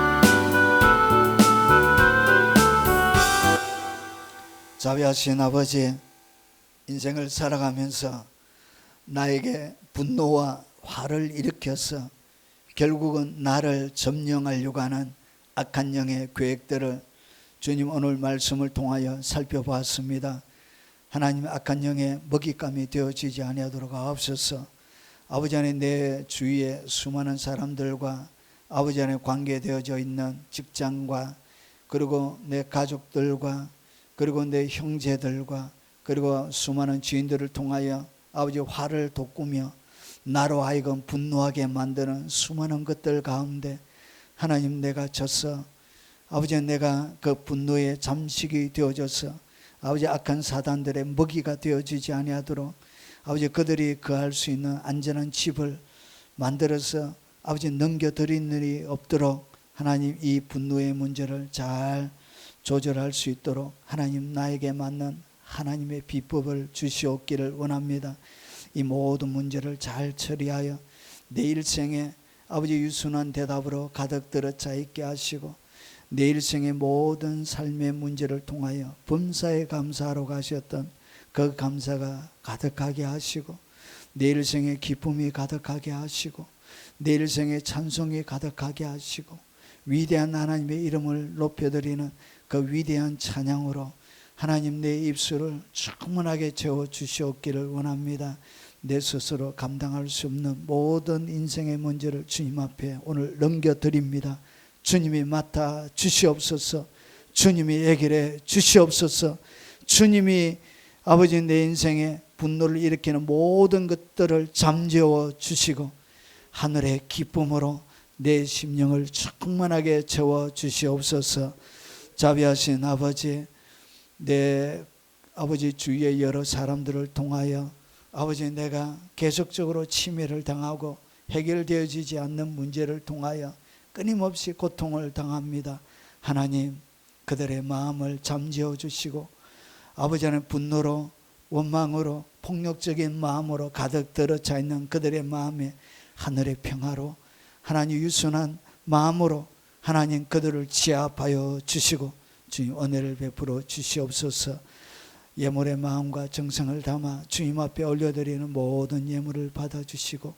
자비하신 아버지 인생을 살아가면서 나에게 분노와 화를 일으켜서 결국은 나를 점령하려고 하는 악한 영의 계획들을 주님 오늘 말씀을 통하여 살펴보았습니다. 하나님, 악한 영의 먹잇감이 되어지지 아니하도록 하옵소서. 아버지 안에 내 주위에 수많은 사람들과 아버지 안에 관계되어져 있는 직장과 그리고 내 가족들과 그리고 내 형제들과 그리고 수많은 지인들을 통하여 아버지 화를 돋구며 나로 하여금 분노하게 만드는 수많은 것들 가운데 하나님, 내가 져서 아버지 내가 그 분노의 잠식이 되어져서 아버지 악한 사단들의 먹이가 되어지지 아니하도록 아버지 그들이 거할 수 있는 안전한 집을 만들어서 아버지 넘겨드린 일이 없도록 하나님, 이 분노의 문제를 잘 조절할 수 있도록 하나님, 나에게 맞는 하나님의 비법을 주시옵기를 원합니다. 이 모든 문제를 잘 처리하여 내 일생에 아버지 유순한 대답으로 가득 들어차 있게 하시고 내 일생의 모든 삶의 문제를 통하여 범사에 감사하러 가셨던 그 감사가 가득하게 하시고 내 일생의 기쁨이 가득하게 하시고 내 일생의 찬송이 가득하게 하시고 위대한 하나님의 이름을 높여드리는 그 위대한 찬양으로 하나님, 내 입술을 충만하게 채워주시옵기를 원합니다. 내 스스로 감당할 수 없는 모든 인생의 문제를 주님 앞에 오늘 넘겨드립니다. 주님이 맡아 주시옵소서. 주님이 해결해 주시옵소서. 주님이 아버지 내 인생에 분노를 일으키는 모든 것들을 잠재워 주시고 하늘의 기쁨으로 내 심령을 충만하게 채워 주시옵소서. 자비하신 아버지, 내 아버지 주위의 여러 사람들을 통하여 아버지 내가 계속적으로 침해를 당하고 해결되어지지 않는 문제를 통하여 끊임없이 고통을 당합니다. 하나님, 그들의 마음을 잠재워 주시고 아버지는 분노로 원망으로 폭력적인 마음으로 가득 들어차 있는 그들의 마음에 하늘의 평화로 하나님 유순한 마음으로 하나님 그들을 지압하여 주시고 주님 은혜를 베풀어 주시옵소서. 예물의 마음과 정성을 담아 주님 앞에 올려드리는 모든 예물을 받아주시고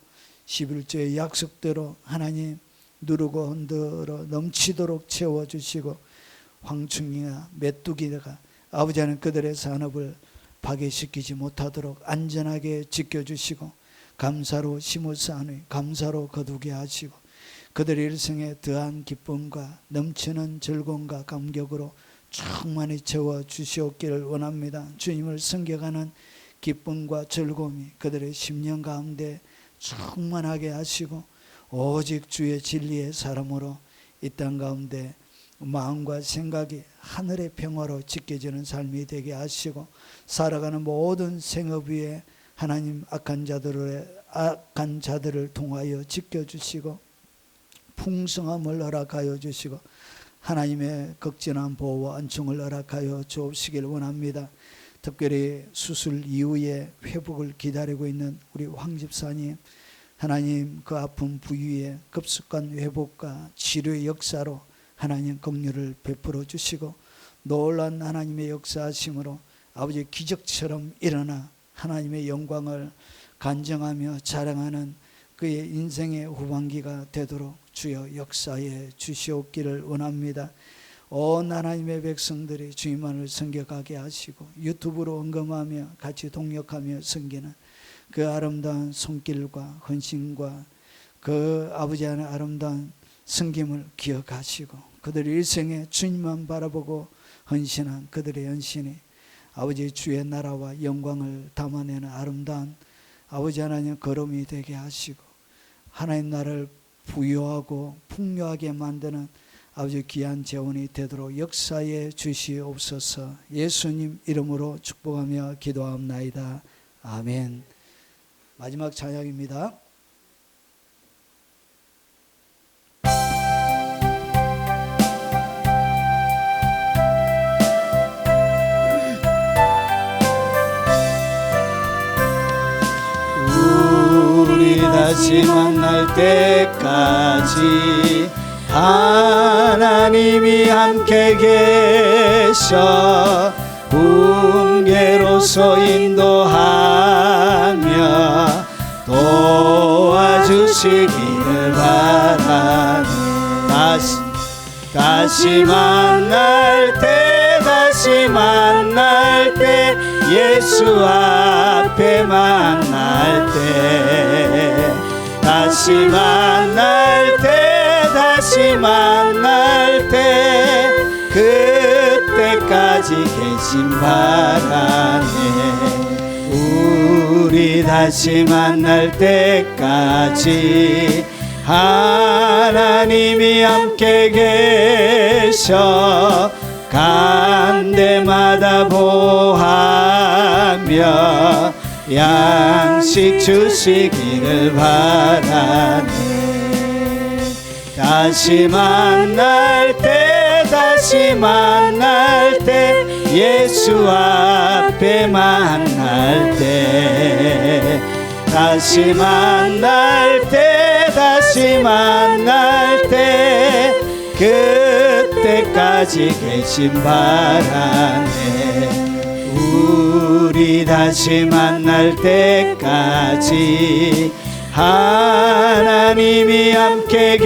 11조의 약속대로 하나님 누르고 흔들어 넘치도록 채워주시고 황충이나 메뚜기가 아버지 하나님 그들의 산업을 파괴시키지 못하도록 안전하게 지켜주시고 감사로 심으사니 감사로 거두게 하시고 그들의 일생에 더한 기쁨과 넘치는 즐거움과 감격으로 충만히 채워 주시옵기를 원합니다. 주님을 섬겨가는 기쁨과 즐거움이 그들의 심령 가운데 충만하게 하시고 오직 주의 진리의 사람으로 이 땅 가운데 마음과 생각이 하늘의 평화로 지켜지는 삶이 되게 하시고 살아가는 모든 생업 위에 하나님 악한 자들을 통하여 지켜주시고 풍성함을 허락하여 주시고 하나님의 극진한 보호와 안총을 허락하여 주옵시길 원합니다. 특별히 수술 이후에 회복을 기다리고 있는 우리 황 집사님, 하나님 그 아픈 부위의 급속한 회복과 치료의 역사로 하나님 긍휼을 베풀어 주시고 놀란 하나님의 역사하심으로 아버지 기적처럼 일어나 하나님의 영광을 간증하며 자랑하는 그의 인생의 후반기가 되도록 주여 역사에 주시옵기를 원합니다. 온 하나님의 백성들이 주님만을 섬겨가게 하시고 유튜브로 언급하며 같이 동역하며 섬기는 그 아름다운 손길과 헌신과 그 아버지 안의 아름다운 섬김을 기억하시고 그들의 일생에 주님만 바라보고 헌신한 그들의 헌신이 아버지 주의 나라와 영광을 담아내는 아름다운 아버지 하나님 걸음이 되게 하시고 하나님 나라를 부유하고 풍요하게 만드는 아버지 귀한 재원이 되도록 역사에 주시옵소서. 예수님 이름으로 축복하며 기도하옵나이다. 아멘. 마지막 찬양입니다. 우리 다시 만날 때까지 하나님이 함께 계셔 훈계로서 인도하며 도와주시기를 바라니 다시 만날 때 다시 만날 때 예수 앞에 만날 때 다시 만날 때 다시 만날 때 그때까지 계신 바라네 우리 다시 만날 때까지 하나님이 함께 계셔 간 데마다 보하며 양식 주시기를 바라네 다시 만날 때 다시 만날 때 예수 앞에 만날 때 다시 만날 때 다시 만날 때 그때까지 계신 바라네 우리 다시 만날 때까지 하나님이 함께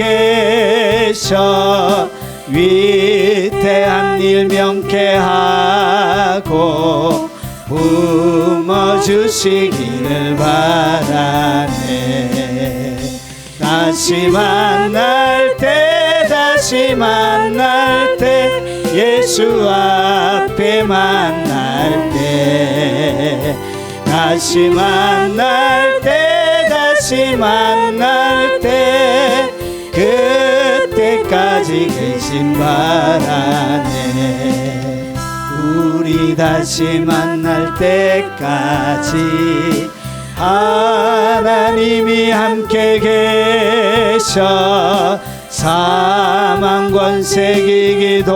계셔 위대한 일 명쾌하고 품어주시기를 바라네 다시 만날 때 다시 만날 때 예수 앞에 만날 때 다시 만날 때 다시 만날 때 그때까지 계신 바라네 우리 다시 만날 때까지 하나님이 함께 계셔 사망 권세 이기도록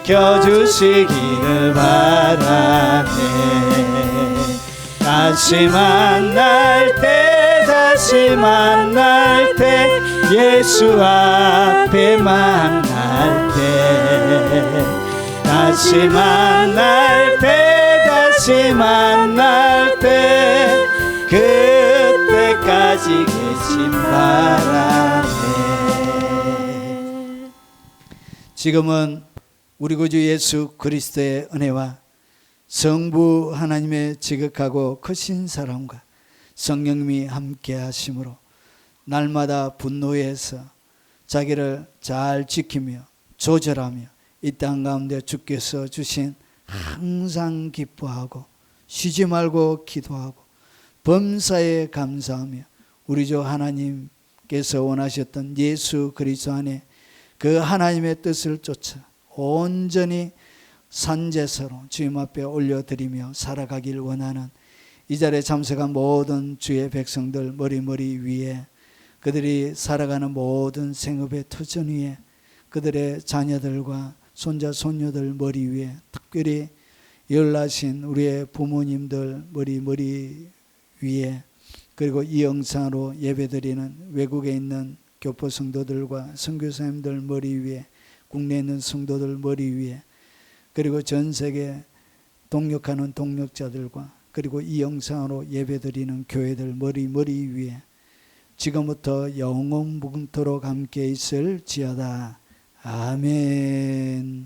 지켜주시기를 바라네 다시 만날 때 다시 만날 때 예수 앞에 만날 때 다시 만날 때 다시 만날 때 그때까지 계신 바라네 지금은 우리 구주 예수 그리스도의 은혜와 성부 하나님의 지극하고 크신 사랑과 성령님이 함께 하심으로 날마다 분노에서 자기를 잘 지키며 조절하며 이 땅 가운데 주께서 주신 항상 기뻐하고 쉬지 말고 기도하고 범사에 감사하며 우리 주 하나님께서 원하셨던 예수 그리스도 안에 그 하나님의 뜻을 쫓아 온전히 산제사로 주님 앞에 올려드리며 살아가길 원하는 이 자리에 참석한 모든 주의 백성들 머리 위에 그들이 살아가는 모든 생업의 터전 위에 그들의 자녀들과 손자 손녀들 머리 위에 특별히 연하신 우리의 부모님들 머리 위에 그리고 이 영상으로 예배드리는 외국에 있는 교포 성도들과 선교사님들 머리 위에 국내에 있는 성도들 머리 위에 그리고 전 세계 동역하는 동역자들과 그리고 이 영상으로 예배드리는 교회들 머리 위에 지금부터 영원 무궁토록 함께 있을지어다. 아멘.